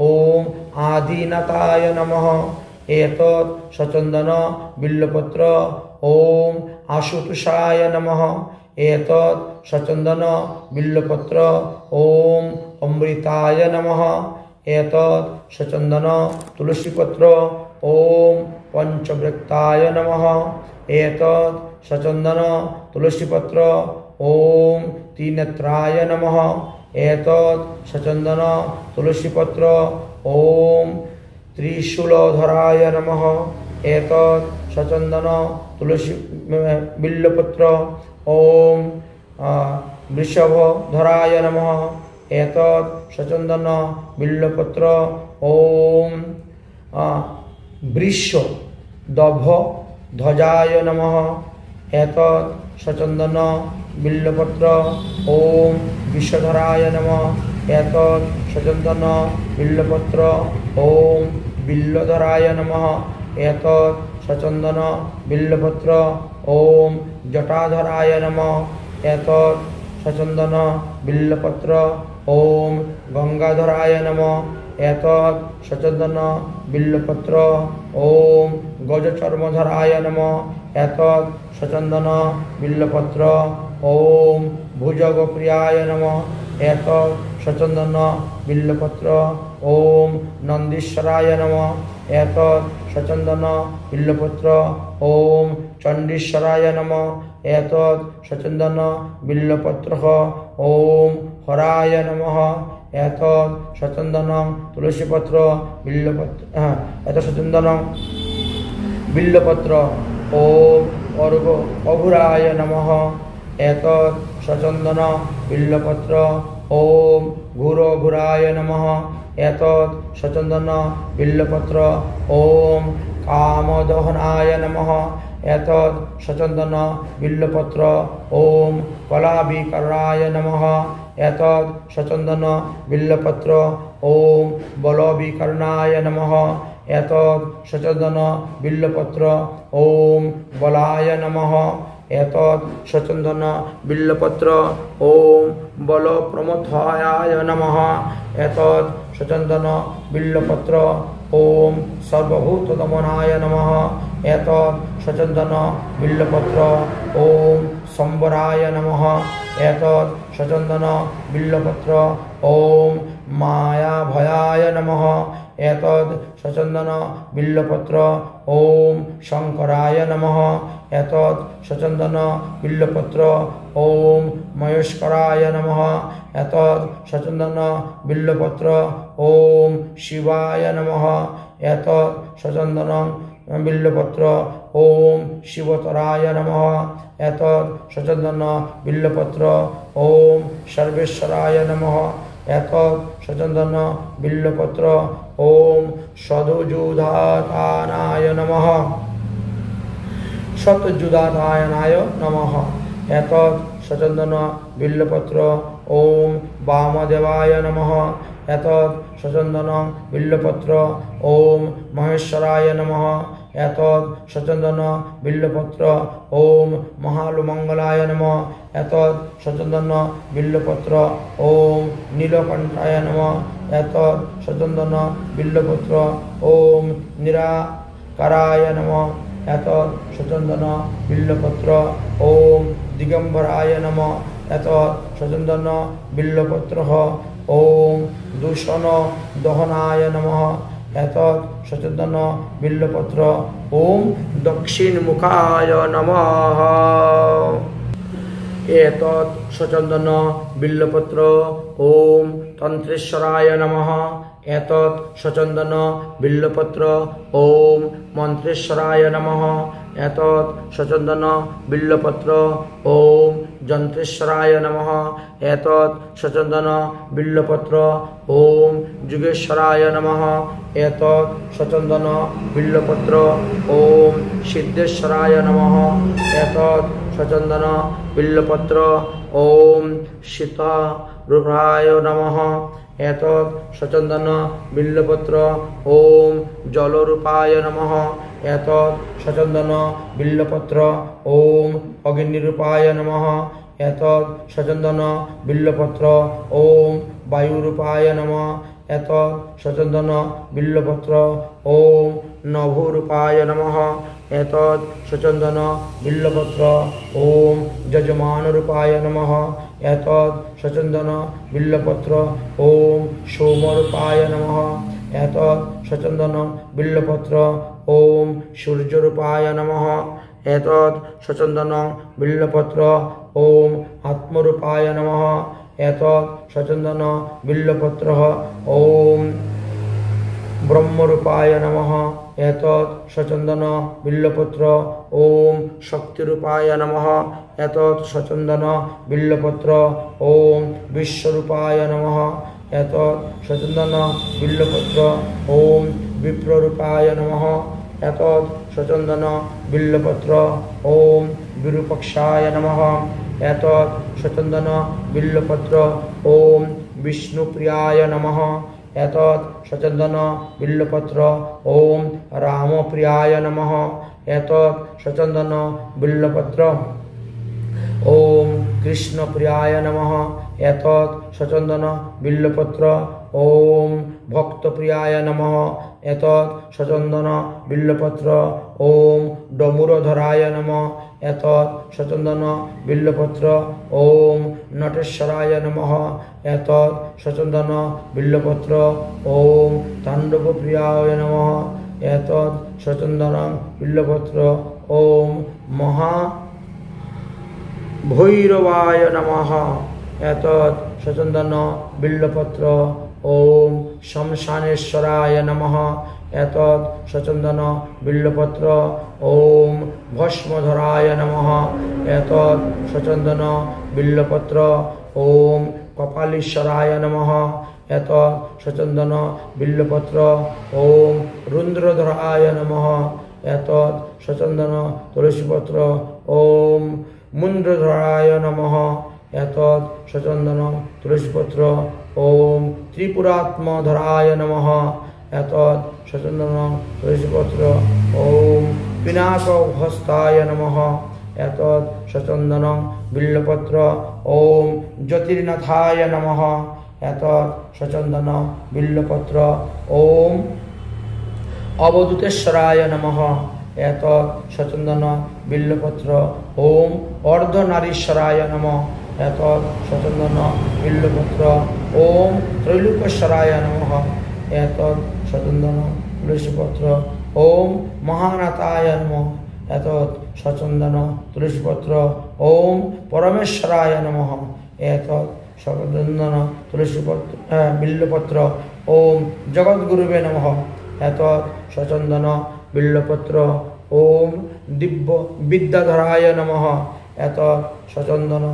ওম আদিনাথায় নমঃ, এতৎ সচন্দন বিল্লপত্র ওম আশুতোষায় নমঃ, এতৎ সচন্দন বিল্লপত্র ওম অমৃতায় নমঃ, এতৎ সচন্দন তুলসীপত্র ওম পঞ্চবৃত্তায় নমঃ, এতৎ সচন্দন তুলসীপত্র ওম ত্রিনেত্রায় নমঃ, এতৎ সচন্দন তুলসীপত্র ওম ত্রিশূলধরায় নমঃ, এতৎ সচন্দন তুলসী বিল্লপত্র ওম বৃষভধরায় নমঃ, এতৎ সচন্দন বিল্লপত্র ওম বৃষ দভ ধ্বজায় নমঃ, এতৎ সচন্দন বিল্লপত্র ওম বিষধরায় নমঃ, এতৎ সচন্দন বিল্লপত্র ওম বিল্লধরায় নমঃ, এতৎ সচন্দন বিল্লপত্র ওম জটাধরায় নমঃ, এতৎ সচন্দন বিল্লপত্র ওম গঙ্গাধরায় নমঃ, এতৎ সচন্দন বিল্লপত্র ওম গজচর্মধরায় নমঃ, এতৎ সচন্দন বিল্লপত্র ওম ভুজগপ্রিয়ায় নমঃ, এতৎ সচন্দন বিল্লপত্র ওম নন্দীশ্বরায় নমঃ, এতৎ সচন্দন বিল্লপত্র ওম চণ্ডীশ্বরায় নমঃ, এতৎ সচন্দন বিল্লপত্র ওম হরায় নমঃ, এতৎ সচন্দন তুলসীপত্র বিল্লপত্র এত সচন্দন বিল্লপত্র ওম অঘুরায় নমঃ, এতৎ সচন্দন বিল্লপত্র ওম ঘুরঘুরায় নমঃ, এতৎ সচন্দন বিল্লপত্র ওম কামদহনায় নমঃ, এতৎ সচন্দন বিল্লপত্র ওম কলাবিকরায় নমঃ, এতৎ সচন্দন বিল্লপত্র ওম বলবিকর্ণায় নমঃ, এতৎ সচন্দন বিল্লপত্র ওম বলায় নমঃ, এতৎ সচন্দন বিল্লপত্র ওম বলপ্রমথায় নমঃ, এতৎ সচন্দন বিল্লপত্র ওম সর্বভূতদমনায় নমঃ, এতৎ সচন্দন বিল্লপত্র ওম সম্বরায় নমঃ, এতৎ सचंदन बिल्लपत्र ओम माया भयाय नमः एतद् सचंदन बिल्लपत्र ओम शंकराय नमः एतद् सचंदन बिल्लपत्र ओम महेश्वराय नमः एतद् सचंदन बिल्लपत्र ओम शिवाय नमः एतद् सचंदन बिल्लपत्र ओम शिवतराय नमः एतद् सचंदन बिल्लपत्र ओम सर्वेश्वराय नमः एतद् सचंदन बिल्लपत्र ओम सदुजुधातानाय नमः सतजुदातायनाय नमः एतद् सचंदन बिल्लपत्र ओम वामदेवाय नमः एतद् सचंदन बिल्लपत्र ओम महेश्वराय नमः एतद् सचंदन बिल्लपत्र ओम महालुमंगलाय नमः एतद् सचंदन बिल्लपत्र ओम नीलकंठाय नमः एतद् सचंदन बिल्लपत्र ओम निराकराय नमः एतद् सचंदन बिल्लपत्र ओम दिगंबराय नमः एतद् सचंदन बिल्लपत्र ओम दूषण दहनाय नमः एतद् सचंदन बिल्लपत्र ओम दक्षिण मुखाय नमः एतद् सचंदन बिल्लपत्र ओम तंत्रेश्वराय नमः एतद् सचंदन बिल्लपत्र ओम मंत्रेश्वराय नमः एतद् सचंदन बिल्लपत्र ओम जंत्रेश्वराय नमः एतद् सचंदन बिल्लपत्र ओम जुगेश्वराय नमः एतद् सचंदन बिल्लपत्र ओम सिद्धेश्वराय नमः एतद् सचंदन बिल्लपत्र ओम सीतारूपाय नमः एतद् सचंदन बिल्लपत्र ओम जलरूपाय नमः एतद् सचंदन बिल्लपत्र ओम अग्निरूपाय नमः एतद् सचंदन बिल्लपत्र ओम वायुरूपाय नमः एतद् सचंदन बिल्लपत्र ओम नभोरूपाय नमः एतद् सचंदन बिल्लपत्र ओम जजमानरूपाय नमः एतद् सचंदन बिल्लपत्र ओम सोमरूपाय नमः एतद् सचंदन बिल्लपत्र ओम सूर्यरूपाय नमः एतद् सचंदन बिल्लपत्र ओम आत्मरूपाय नमः एतद् सचंदन बिल्लपत्र ओम ब्रह्मरूपाय नमः एतद् सचंदन बिल्लपत्र ओम शक्तिरूपाय नमः एतद् सचंदन बिल्लपत्र ओम विश्वरूपाय नमः एतद् सचंदन बिल्लपत्र ओम विप्ररूपाय नमः एतद् सचंदन बिल्लपत्र ओम विरूपक्षाय नमः एतद् सचंदन बिल्लपत्र ओम विष्णुप्रियाय नमः एतद् सचंदन बिल्लपत्र ओम रामप्रियाय नमः एतद् सचंदन बिल्लपत्र ओम कृष्णप्रियाय नमः एतद् सचंदन बिल्लपत्र ओम भक्तप्रियाय नमः एतद् सचंदन बिल्लपत्र ओम डमूरधराय नमः एतद् सचंदन बिल्लपत्र ओम नटेश्वराय नमः एतद् सचंदन बिल्लपत्र ओम तांडवप्रियाय नमः एतद् सचंदन बिल्लपत्र ओम महाभैरवाय नमः एतद् सचंदन बिल्लपत्र ओम शमशानेश्वराय नमः एतद् सचंदन बिल्लपत्र ओम भस्मधराय नमः एतद् सचंदन बिल्लपत्र ओम कपालीश्वराय नमः एतद् सचंदन बिल्लपत्र ओम रुद्रधराय नमः एतद् सचंदन तुलसीपत्र ओम मुंद्रधराय नमः एतद् सचंदन तुलसीपत्र ओम त्रिपुरात्मधराय नमः एतद् सचंदन तुलसीपत्र ओम पिनाकहस्ताय नमः एतद् सचंदन बिल्लपत्र ओम ज्योतिर्नाथाय नमः एतद् सचंदन बिल्लपत्र ओम अवधूतेश्वराय नमः एतद् सचंदन बिल्लपत्र ओम अर्धनारीश्वराय नमः एतत् सचन्दन बिल्वपत्र ओम त्रैलोक्येश्वराय नमः एतत् सचन्दन तुलसीपत्र ओम महानाथाय नमः एतत् सचन्दन तुलसीपत्र ओम परमेश्वराय नमः एतत् सचन्दन तुलसीपत्र बिल्वपत्र ओम जगद्गुरुवे नमः एतत् सचन्दन बिल्वपत्र ओम दिव्य विद्याधराय नमः एतत् सचन्दन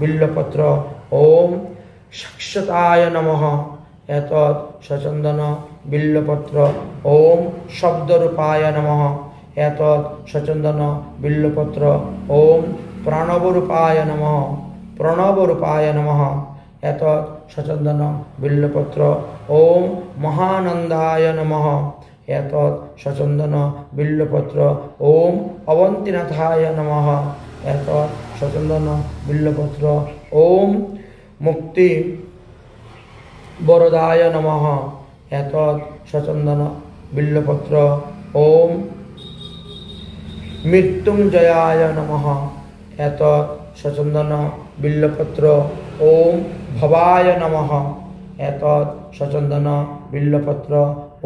बिल्वपत्र ओम साक्षाताय नमः एतत् सचन्दन बिल्वपत्र ओम शब्दरूपाय नमः एतत् सचन्दन बिल्वपत्र ओम प्रणवरूपाय नमः प्रणवरूपाय नमः एतत् सचन्दन बिल्वपत्र ओम महानन्दाय नमः एतत् सचन्दन बिल्वपत्र ओम अवन्तिनाथाय नमः एतत् सचन्दन बिल्वपत्र ओम मुक्ति वरदाय नमः एतत् सचन्दन बिल्वपत्र ओम मृत्युंजयाय नमः एतत् सचन्दन बिल्वपत्र ओम भवाय नमः एतत् सचन्दन बिल्वपत्र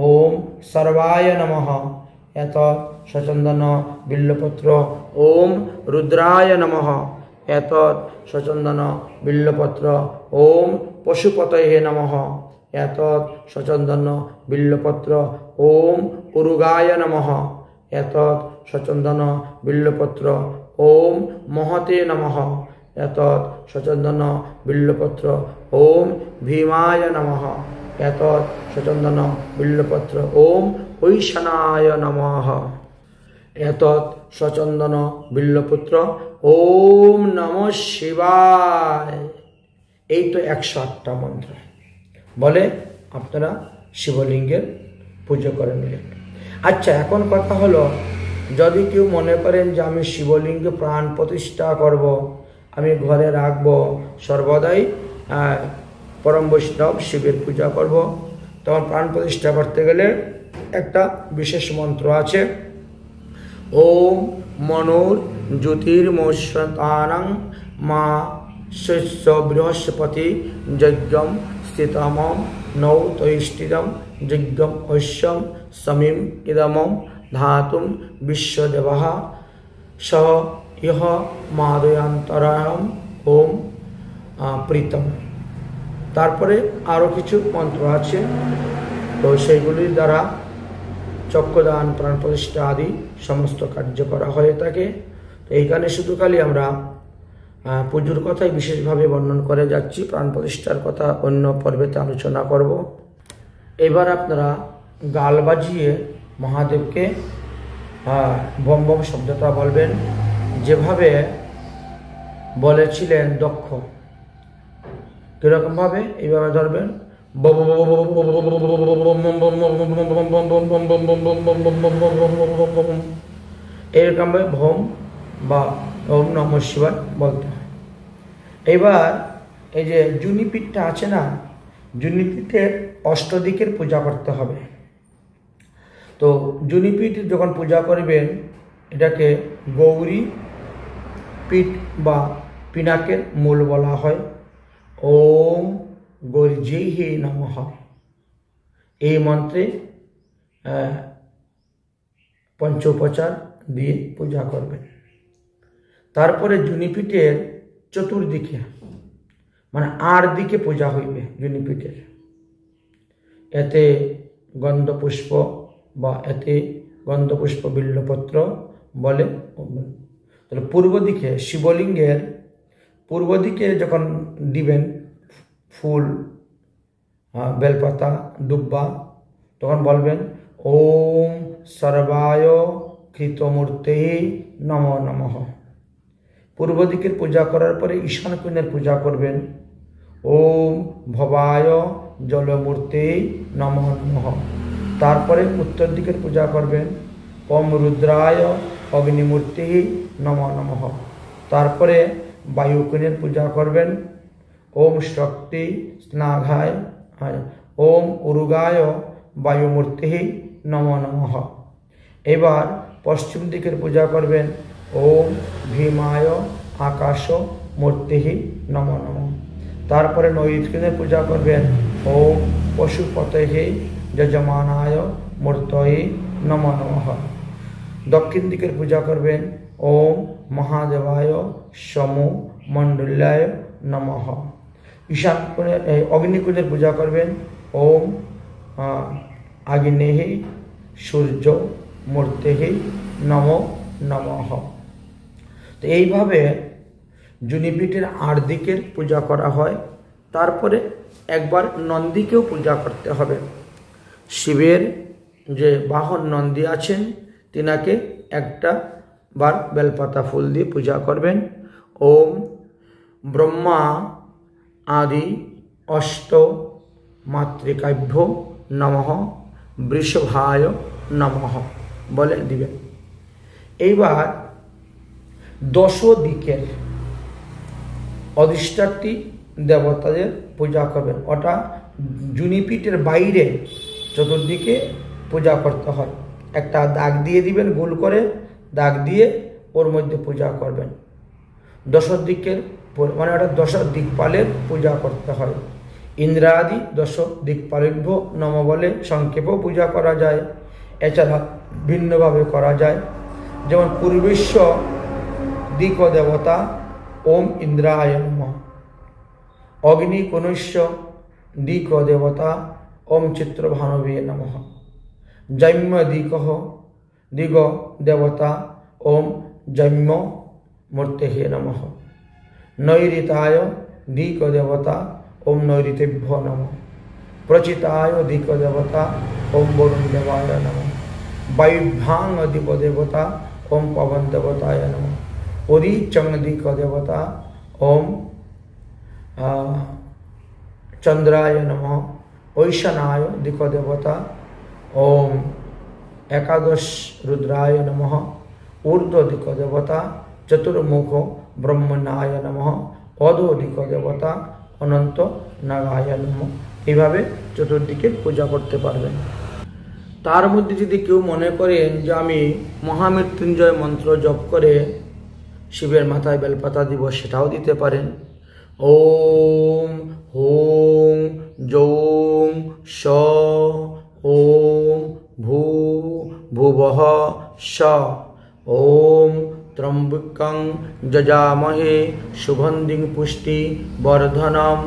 ओम सर्वाय नमः एतत् सचन्दन बिल्वपत्र ओम रुद्राय नमः एतत् सचन्दन बिल्वपत्र ओम पशुपतये नमः एतत् सचन्दन बिल्वपत्र ओम उरुगाय नमः एतत् सचन्दन बिल्वपत्र ओम महते नमः एतत् सचन्दन बिल्वपत्र ओम भीमाय नमः एतत् सचन्दन बिल्वपत्र ओम वैशनाय नमः एतत् सचन्दन बिल्वपत्र ओम नमः शिवाय। এই তো 108টা মন্ত্র বলে আপনারা শিবলিঙ্গের পুজো করে নিলেন। আচ্ছা, এখন কথা হলো, যদি কেউ মনে করেন যে আমি শিবলিঙ্গে প্রাণ প্রতিষ্ঠা করব, আমি ঘরে রাখবো, সর্বদাই পরম বৈষ্ণব শিবের পূজা করব, তখন প্রাণ প্রতিষ্ঠা করতে গেলে একটা বিশেষ মন্ত্র আছে। ওম মনোর জ্যোতির্মস্তানাং মা শস্য বৃহস্পতি যজ্ঞম স্থিতমম নৌ তৈষ্ঠিতম যজ্ঞম ঐশ্বম সমীম ইদমম ধাতুম বিশ্বদেবः সহ ইহ মাদয়ান্তরায়ম ওম প্রীতম। তারপরে আরও কিছু মন্ত্র আছে, তো সেইগুলির দ্বারা চক্ষুদান প্রাণ প্রতিষ্ঠা আদি সমস্ত কার্য করা হয়ে থাকে। তো এইখানে শুধু খালি আমরা পুজোর কথাই বিশেষভাবে বর্ণন করে যাচ্ছি, প্রাণ প্রতিষ্ঠার কথা অন্য পর্বেতে আলোচনা করব। এবার আপনারা গাল বাজিয়ে মহাদেবকে বম বম শব্দটা বলবেন, যেভাবে বলেছিলেন দক্ষ। কিরকমভাবে? এইভাবে ধরবেন, এরকমভাবে ভোম বা ওম নমঃ শিবায় বলতে হয়। এবার এই যে জুনিপীঠটা আছে না, জুনিপীঠের অষ্টদিকের পূজা করতে হবে। তো জুনিপীঠ যখন পূজা করবেন, এটাকে গৌরী পীঠ বা পিনাকের মূল বলা হয়। ওম গৌরীজৈহে নমঃ এই মন্ত্রে পঞ্চোপচার দিয়ে পূজা করবেন। তারপরে জুনিপীঠের চতুর্দিকে মানে 8 দিকে পূজা হইবে জুনিপীঠের। এতে গন্ধপুষ্প বা এতে গন্ধপুষ্প বিল্বপত্র বলে। তাহলে পূর্ব দিকে শিবলিঙ্গের পূর্ব দিকে যখন দিবেন ফুল, বেলপাতা, দুব্বা, তখন বলবেন ওম সর্বায় কৃতমূর্তে নমো নমঃ। পূর্ব দিকের পূজা করার পরে ঈশান কোণের পূজা করবেন। ওম ভবায় জলমূর্তে নমো নমঃ। তারপরে উত্তর দিকের পূজা করবেন। ওম রুদ্রায় অগ্নিমূর্তে নমো নমঃ। তারপরে বায়ু কোণের পূজা করবেন। ওম শক্তি স্নাঘায় ওম উরুগায় বায়ুমূর্তে নমো নমঃ। এবার পশ্চিম দিকের পূজা করবেন। ওম ভীমায় আকাশ মূর্তি নম নম। তারপরে নৈবেদ্যের পূজা করবেন ওম পশুপতয়ে যজমানায় মূর্তয়ে নম নমঃ। দক্ষিণ দিকের পূজা করবেন ওম মহাদেবায় সমু মণ্ডলায় নমঃ। ঈশান কোণের অগ্নিকুণ্ডের পূজা করবেন ওম আগ্নেহে সূর্য মূর্তেহে নম নমঃ। তো এইভাবে জুনিপীঠের 8 দিকের পূজা করা হয়। তারপরে একবার নন্দীকেও পূজা করতে হবে। শিবের যে বাহন নন্দী আছেন তিনাকে একটা বার বেলপাতা ফুল দিয়ে পূজা করবেন। ওম ব্রহ্মা আদি অষ্ট মাতৃকাভ্য নমঃ বৃষভায় নমঃ বলে দিবেন। এইবার 10 দিকের অধিষ্ঠাত্রী দেবতাদের পূজা করবেন। ওটা জুনিপীঠের বাইরে চতুর্দিকে পূজা করতে হয়। একটা দাগ দিয়ে দিবেন, গোল করে দাগ দিয়ে ওর মধ্যে পূজা করবেন। 10 দিকের মানে ওটা 10 দিকপালের পূজা করতে হয়। ইন্দ্রাদি 10 দিকপালেভ্য নম বলে সংক্ষেপেও পূজা করা যায়। এছাড়া ভিন্নভাবে করা যায়। যেমন পূর্বেশ্ব দিক দেবতা ওম ইন্দ্রায় নমঃ। অগ্নিকোণস্য দিক দেবতা ওম চিত্রভানবে নমঃ। জৈম্য দিগ দেবতা ওম জৈম্য মূর্তেহে নমঃ। নৈঋতায় দিক দেবতা ওম নৈঋতেভ্য নমঃ। প্রচিতায় দিক দেবতা ওম বরুণ দেবায় নমঃ। বায়ুভ্যাং দিক দেবতা ওম পবন দেবতায় নমঃ। উদীচং দিক দেবতা ওম চন্দ্রায় নমঃ। ঐশানায় দিক দেবতা ওম একাদশ রুদ্রায় নমঃ। ঊর্ধ্ব দিক দেবতা চতুর্মুখ ব্রহ্মণায় নমঃ। অধো দিক দেবতা অনন্ত নাগায় নমঃ। এইভাবে চতুর্দিকে পূজা করতে পারবেন। তার মধ্যে যদি কেউ মনে করেন যে আমি মহামৃত্যুঞ্জয় মন্ত্র জপ করে শিবের মাথায় বেলপাতা দিব, সেটাও দিতে পারেন। ওম হোম যৌম স ওম ভূ ভুবঃ স ওম ত্রম্বকং যজামহে সুগন্ধিং পুষ্টি বর্ধনম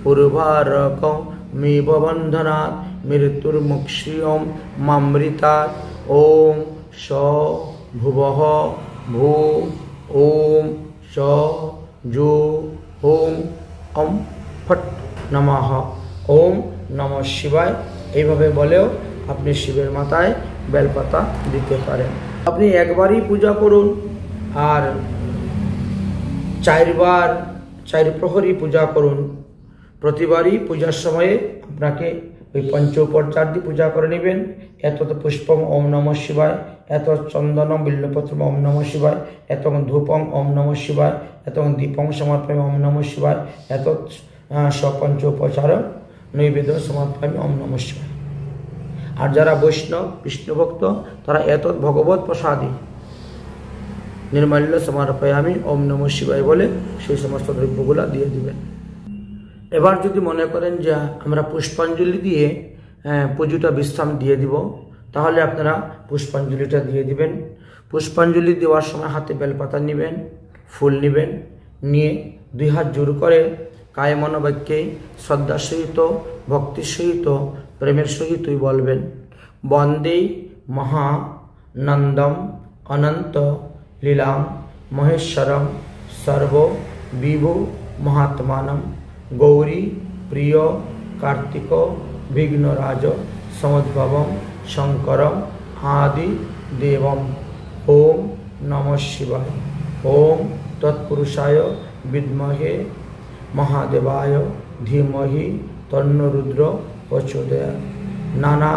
উর্বারকং মেব বন্ধনাৎ মৃত্যুর্মুক্ষীয়ং মামৃতাৎ। ওম স ভুবঃ ভূ ওম স যো ওম অম ফট নমঃ। ওম নমঃ শিবায় এইভাবে বলেও আপনি শিবের মাথায় বেলপাতা দিতে পারেন। আপনি একবারই পূজা করুন আর 4 বার 4 প্রহরী পূজা করুন। প্রতিবারই পূজার সময়ে আপনাকে ওই পঞ্চোপচার দিয়ে পূজা করে নেবেন। এত পুষ্পম ওম নমঃ শিবায়, এত চন্দনম বিল্লপত্রম ওম নমঃ শিবায়, এত ধূপং ওম নমঃ শিবায়, এত দীপং সমর্পয়ামি ওম নমঃ শিবায়, এত সপঞ্চোপচার নৈবেদ্য সমর্পয়ামি ওম নমঃ শিবায়। আর যারা বৈষ্ণব বিষ্ণু ভক্ত তারা এত ভগবত প্রসাদী নির্মাল্য সমর্পয়ামি ওম নমঃ শিবায় বলে সেই সমস্ত দ্রব্যগুলা দিয়ে দিবেন। এবার যদি মনে করেন যে আমরা পুষ্পাঞ্জলি দিয়ে পুজোটা বিশ্রাম দিয়ে দিব, তাহলে আপনারা পুষ্পাঞ্জলিটা দিয়ে দিবেন। পুষ্পাঞ্জলি দেওয়ার সময় হাতে বেলপাতা নেবেন, ফুল নেবেন, নিয়ে 2 হাত জোর করে কায় মনোবাক্যে শ্রদ্ধার সহিত ভক্তির সহিত প্রেমের সহিতই বলবেন বন্দে মহানন্দম অনন্ত লীলাম মহেশ্বরম সর্ব বিভু মহাত্মানম গৌরী প্রিয় কার্তিক বিঘ্নরাজ সমুদ্ভবম শঙ্করম আদি দেবম। ওম নমঃ শিবায়। ওম তৎপুরুষায় বিদ্মহে মহাদেবায় ধীমহি তন্নো রুদ্র প্রচোদয়াৎ। নানা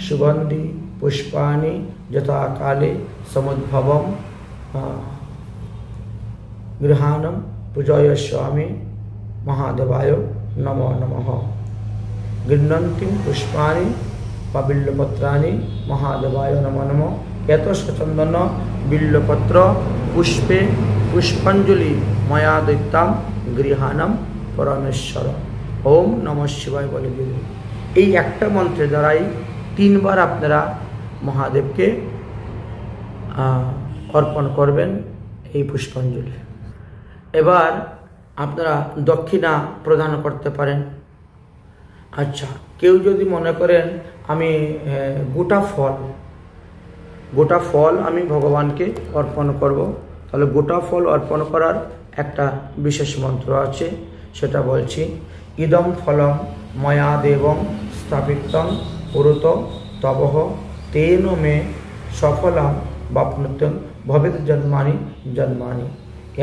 সুগন্ধি পুষ্পাণি যথা কালে সমুদ্ভবম গৃহাণম পূজয়স্বামি মহাদেবায় নমো নমঃ। গৃহ্ণন্তি পুষ্পাণি বা বিল্লপত্রাণি মহাদেবায় নমো নমঃ। এত সচন্দন বিল্লপত্র পুষ্পে পুষ্পাঞ্জলি ময়া দৈত্যাম গৃহাণম পরমেশ্বর। ওম নমঃ শিবায় বলে দিলেন। এই একটা মন্ত্রের দ্বারাই 3 বার আপনারা মহাদেবকে অর্পণ করবেন এই পুষ্পাঞ্জলি। এবার আপনারা দক্ষিণা প্রদান করতে পারেন। আচ্ছা, কেউ যদি মনে করেন আমি গোটা ফল আমি ভগবানকে অর্পণ করব, তাহলে গোটা ফল অর্পণ করার একটা বিশেষ মন্ত্র আছে, সেটা বলছি। ইদম ফলম ময়া দেবং স্থাপিতং পুরুত তবহ তেন মে সফলম বাপ্নুত্যং ভবেত জন্মানি জন্মানি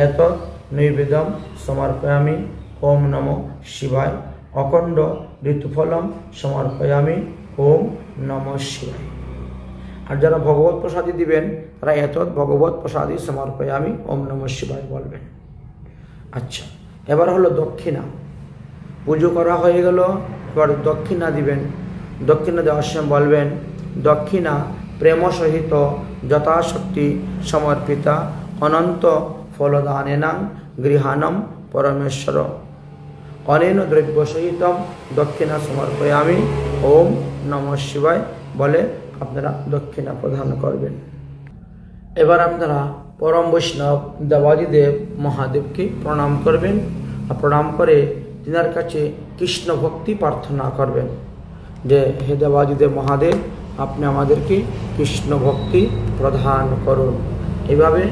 এতৎ নৈবেদ্যম সমর্পয়ামি। ওম নমো শিবায়। অখণ্ড ঋতুফলম সমর্পয়ামি। ওম নমঃ শিবায়। আর যারা ভগবত প্রসাদী দিবেন তারা এতৎ ভগবত প্রসাদী সমর্পয়ামি ওম নমঃ শিবায় বলবেন। আচ্ছা, এবার হলো দক্ষিণা। পুজো করা হয়ে গেল, এবার দক্ষিণা দিবেন। দক্ষিণা দেওয়ার সময় বলবেন, দক্ষিণা প্রেম সহিত যথাশক্তি সমর্পিতা অনন্ত ফলদানেনাং গৃহাণম পরমেশ্বর। অনেন দ্রব্য সহিত দক্ষিণা সমর্পয়ামি। ওম নমঃ শিবায় বলে আপনারা দক্ষিণা প্রদান করবেন। এবার আপনারা পরম বৈষ্ণব দেবাদিদেব মহাদেবকে প্রণাম করবেন, আর প্রণাম করে তিনার কাছে কৃষ্ণ ভক্তি প্রার্থনা করবেন যে হে দেবাদিদেব মহাদেব, আপনি আমাদেরকে কৃষ্ণ ভক্তি প্রদান করুন। এভাবে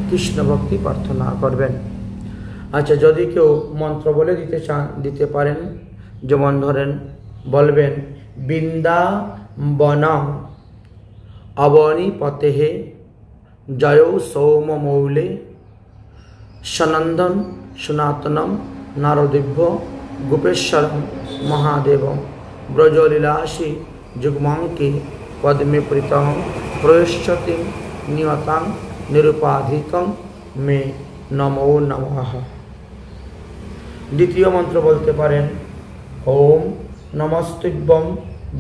কৃষ্ণ ভক্তি প্রার্থনা করবেন। আচ্ছা, যদি কেউ মন্ত্র বলে দিতে চান দিতে পারেন। যেমন ধরেন বলবেন, বৃন্দাবনম অবনী পতেহে জয় সৌম মৌলে সনন্দন সনাতনম নারদিভ্য গোপেশ্বরম মহাদেবম ব্রজলীলাসী যুগ্মাঙ্কি পদ্মে প্রীতম প্রয়শ্চতি নিয়তাং নিরুপাধিকং মে নমো নমঃ। দ্বিতীয় মন্ত্র বলতে পারেন, ওম নমস্তুভ্যং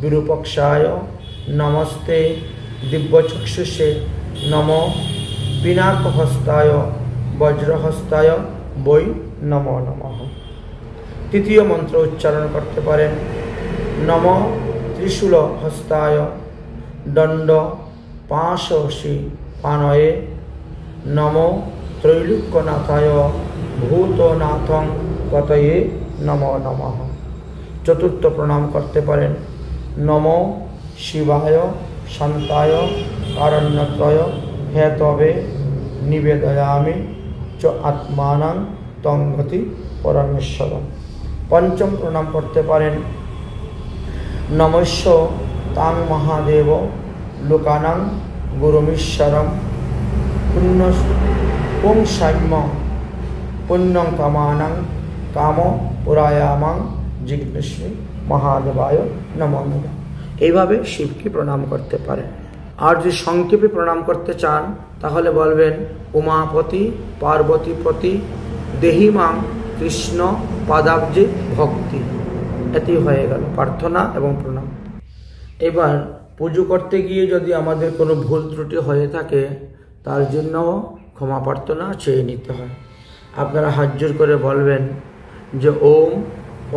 বিরূপক্ষায় নমস্তে দিব্যচক্ষুষে নমো পিনাকহস্তায় বজ্রহস্তায় বৈ নমো নমঃ। তৃতীয় মন্ত্র উচ্চারণ করতে পারেন, নমো ত্রিশূল হস্তায় দণ্ড পাশশি পানয়ে নমো ত্রৈলোক্যনাথায় ভূতনাথং পতয়ে নমো নমঃ। চতুর্থ প্রণাম করতে পারেন, নমো শিবায় শান্তায় কারণ্যত্রয় হেতবে নিবেদয়ামি চ আত্মানাং তং গতি পরমেশ্বরম। পঞ্চম প্রণাম করতে পারেন, নমস্য তাং মহাদেব লোকানাং গুরুমীশ্বরম পুংসাম্য পুণ্যং কামানাং কাম পুরায়ামাং জিজ্ঞাসী মহাদেবায় নমো নমঃ। এইভাবে শিবকে প্রণাম করতে পারেন। আর যদি সংক্ষেপে প্রণাম করতে চান তাহলে বলবেন, উমাপতি পার্বতীপতি দেহিমাং কৃষ্ণ পাদাব্জে ভক্তি। এটি হয়ে গেল প্রার্থনা এবং প্রণাম। এবার পুজো করতে গিয়ে যদি আমাদের কোনো ভুল ত্রুটি হয়ে থাকে তার জন্য ক্ষমা প্রার্থনা চেয়ে নিতে হয়। আপনারা হাত জোর করে বলবেন যে ওম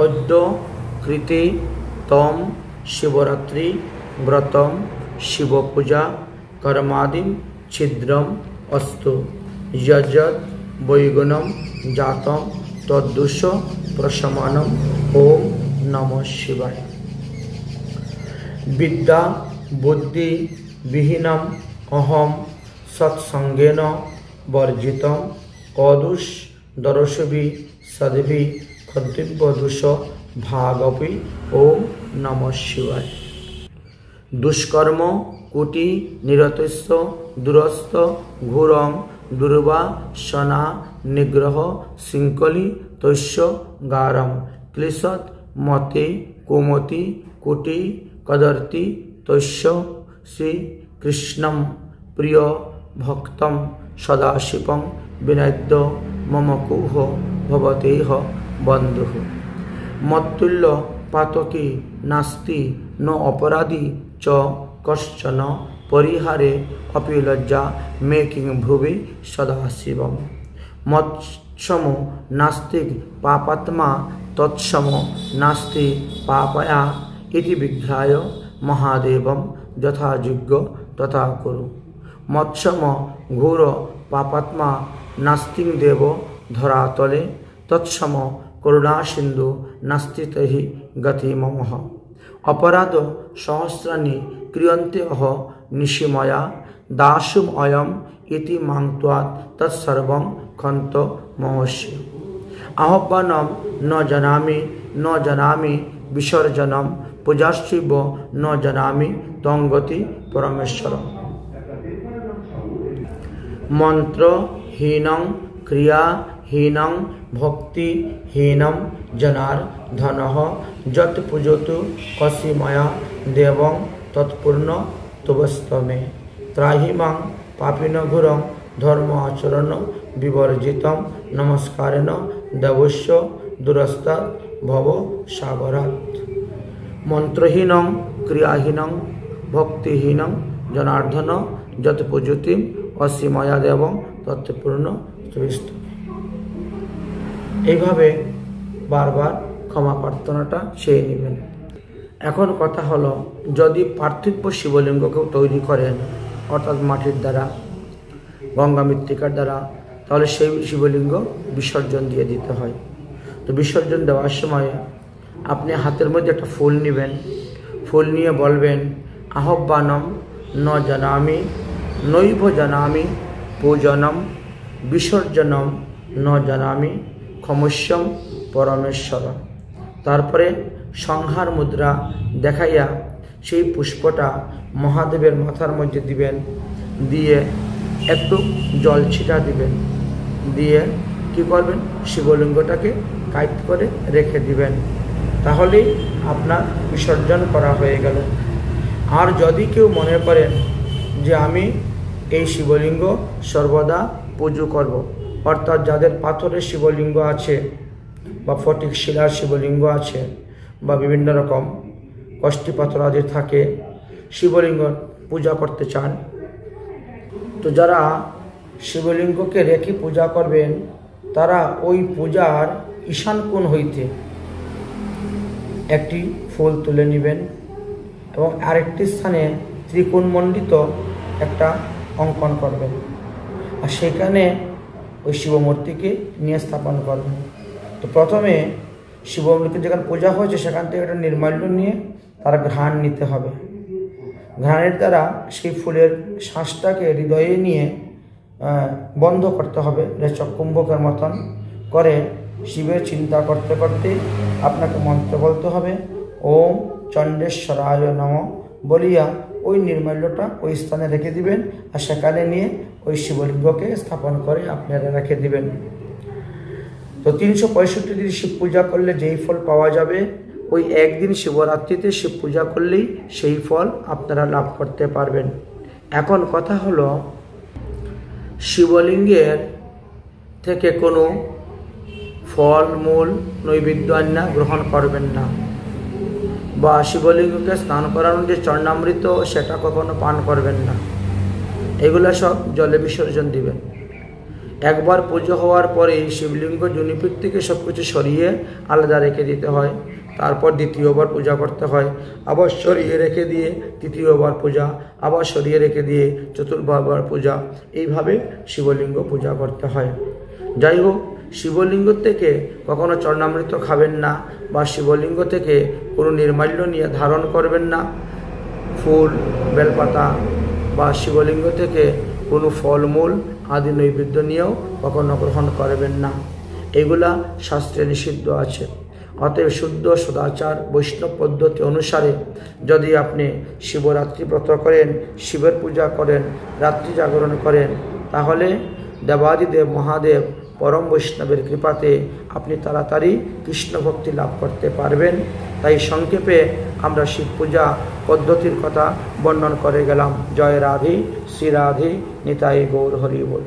অদ্য কৃতে তম শিবরাত্রি ব্রতম শিবপূজা কর্মাদিম ছিদ্রম অস্তু যজ্জৎ বৈগুণম জাতম তদ্দুষ প্রশমনম। ওম নমঃ শিবায়। বিদ্যা বুদ্ধি বিহীনম অহম সৎসঙ্গেন বর্জিতম কদুষ দরশভি সদ্ভি কর্তব্যদুষ ভাগপি। ওম নমঃ শিবায়। দুষ্কর্ম কুটি নিরতস্য দুরস্থ ঘোরম দুর্বাসনা নিগ্রহ শৃঙ্খলি তস্য গারম ক্লিশত মতে কুমতি কুটি কদর্তি তস্য শ্রী কৃষ্ণম প্রিয় ভক্তম সদাশিবং বিনাদ্য মম কুহ ভবতেহ বন্ধু। মত্তুল্য পাতকি নাস্তি ন অপরাধী চ কশ্চন परिहारे अपि लज्जा मे किं भ्रुवि सदाशिवम्। मत्समो नास्ति पापात्मा तत्समो नास्ति पापया इति विघ्राय महादेवं यथा योग्य तथा कुरु। मत्सम घोर पापात्मा नास्ति देवो धरातले तत्सम करुणा सिंधु नास्ति तहि गति ममः। अपराध सहस्राणि क्रियन्ते अह निशिमया दासुम अयम इति मांत्वात् तत्सर्वं खन्त महस्य। आह्वानं न जानामि विसर्जनं पूजाश्चिव न जानामि तंगति परमेश्वरम्। मंत्रहीनं क्रियाहीनं भक्तिहीनं जनार्दनः यत् पूजतु कसी मया देवं तत्पूर्ण तुवस्तमे। त्राहि मां पापिन घोरं धर्म आचरण विवर्जितं नमस्कारेण देवस्य दूरस्तात् भव सागरात्। मंत्रहीनं क्रियाहीनं भक्तिहीनं जनार्दन यत् पूजति असी मया देवं तत्पूर्ण तुवस्तमे। এইভাবে বারবার ক্ষমা প্রার্থনাটা চেয়ে নেবেন। এখন কথা হলো, যদি পার্থিব শিবলিঙ্গকেও তৈরি করেন অর্থাৎ মাটির দ্বারা গঙ্গা মৃত্তিকার দ্বারা, তাহলে সেই শিবলিঙ্গ বিসর্জন দিয়ে দিতে হয়। তো বিসর্জন দেওয়ার সময় আপনি হাতের মধ্যে একটা ফুল নেবেন, ফুল নিয়ে বলবেন আহ্বানম ন জানামি নৈব জানামি পূজনম বিসর্জনম ন জানামি ক্ষমস্যম পরমেশ্বর। তারপরে সংহার মুদ্রা দেখাইয়া সেই পুষ্পটা মহাদেবের মাথার মধ্যে দিবেন, দিয়ে একটু জল ছিটা দিবেন, দিয়ে কি করবেন শিবলিঙ্গটাকে কাইট করে রেখে দিবেন, তাহলেই আপনার বিসর্জন করা হয়ে গেল। আর যদি কেউ মনে করেন যে আমি এই শিবলিঙ্গ সর্বদা পুজো করব, অর্থাৎ যাদের পাথরের শিবলিঙ্গ আছে বা ফটিক শিলার শিবলিঙ্গ আছে বা বিভিন্ন রকম কষ্টি পাথর আদি থাকে, শিবলিঙ্গ পূজা করতে চান, তো যারা শিবলিঙ্গকে রেখে পূজা করবেন তারা ওই পূজার ঈশান কোণ হইতে একটি ফুল তুলে নেবেন এবং আরেকটি স্থানে ত্রিকোণমণ্ডিত একটা অঙ্কন করবেন, আর সেখানে ওই শিবমূর্তিকে নিয়ে স্থাপন করবেন। তো প্রথমে শিবমূর্তি যেখানে পূজা হয়েছে সেখান থেকে একটা নির্মাল্য নিয়ে তার ঘ্রাণ নিতে হবে। ঘ্রাণের দ্বারা সেই ফুলের শ্বাসটাকে হৃদয়ে নিয়ে বন্ধ করতে হবে, চক্ষুম্বকের মতন করে শিবের চিন্তা করতে করতে আপনাকে মন্ত্র বলতে হবে ওম চণ্ডেশ্বরায় নমঃ বলিয়া ওই নির্মাল্যটা ওই স্থানে রেখে দিবেন, আর সেখানে নিয়ে ওই শিবলিঙ্গকে স্থাপন করে আপনারা রেখে দিবেন। তো 365 দিন শিব পূজা করলে যেই ফল পাওয়া যাবে, ওই একদিন শিবরাত্রিতে শিব পূজা করলেই সেই ফল আপনারা লাভ করতে পারবেন। এখন কথা হলো, শিবলিঙ্গের থেকে কোনো ফল মূল নৈবেদ্য আন্না গ্রহণ করবেন না, বা শিবলিঙ্গকে স্নান করানোর যে চরণামৃত সেটা কখনো পান করবেন না, এগুলো সব জলে বিসর্জন দিবেন। একবার পুজো হওয়ার পরে শিবলিঙ্গ জুনিপীঠ থেকে সব কিছু সরিয়ে আলাদা রেখে দিতে হয়, তারপর দ্বিতীয়বার পূজা করতে হয়, আবার সরিয়ে রেখে দিয়ে তৃতীয়বার পূজা, আবার সরিয়ে রেখে দিয়ে চতুর্থবার পূজা, এইভাবে শিবলিঙ্গ পূজা করতে হয়। যাই হোক, শিবলিঙ্গ থেকে কখনো চরণামৃত খাবেন না, বা শিবলিঙ্গ থেকে কোনো নির্মাল্য নিয়ে ধারণ করবেন না, ফুল বেলপাতা বা শিবলিঙ্গ থেকে কোনো ফলমূল আদি নৈবেদ্য নিয়েও কখনো গ্রহণ করবেন না, এগুলা শাস্ত্রে নিষিদ্ধ আছে। অতএব শুদ্ধ সদাচার বৈষ্ণব পদ্ধতি অনুসারে যদি আপনি শিবরাত্রি ব্রত করেন, শিবের পূজা করেন, রাত্রি জাগরণ করেন, তাহলে দেবাদিদেব মহাদেব পরম বৈষ্ণবের কৃপাতে আপনি তাড়াতাড়ি কৃষ্ণ ভক্তি লাভ করতে পারবেন। তাই সংক্ষেপে আমরা শিব পূজা পদ্ধতির কথা বর্ণন করে গেলাম। জয় রাধে, শ্রী রাধে, নিতাই গৌর হরি বল।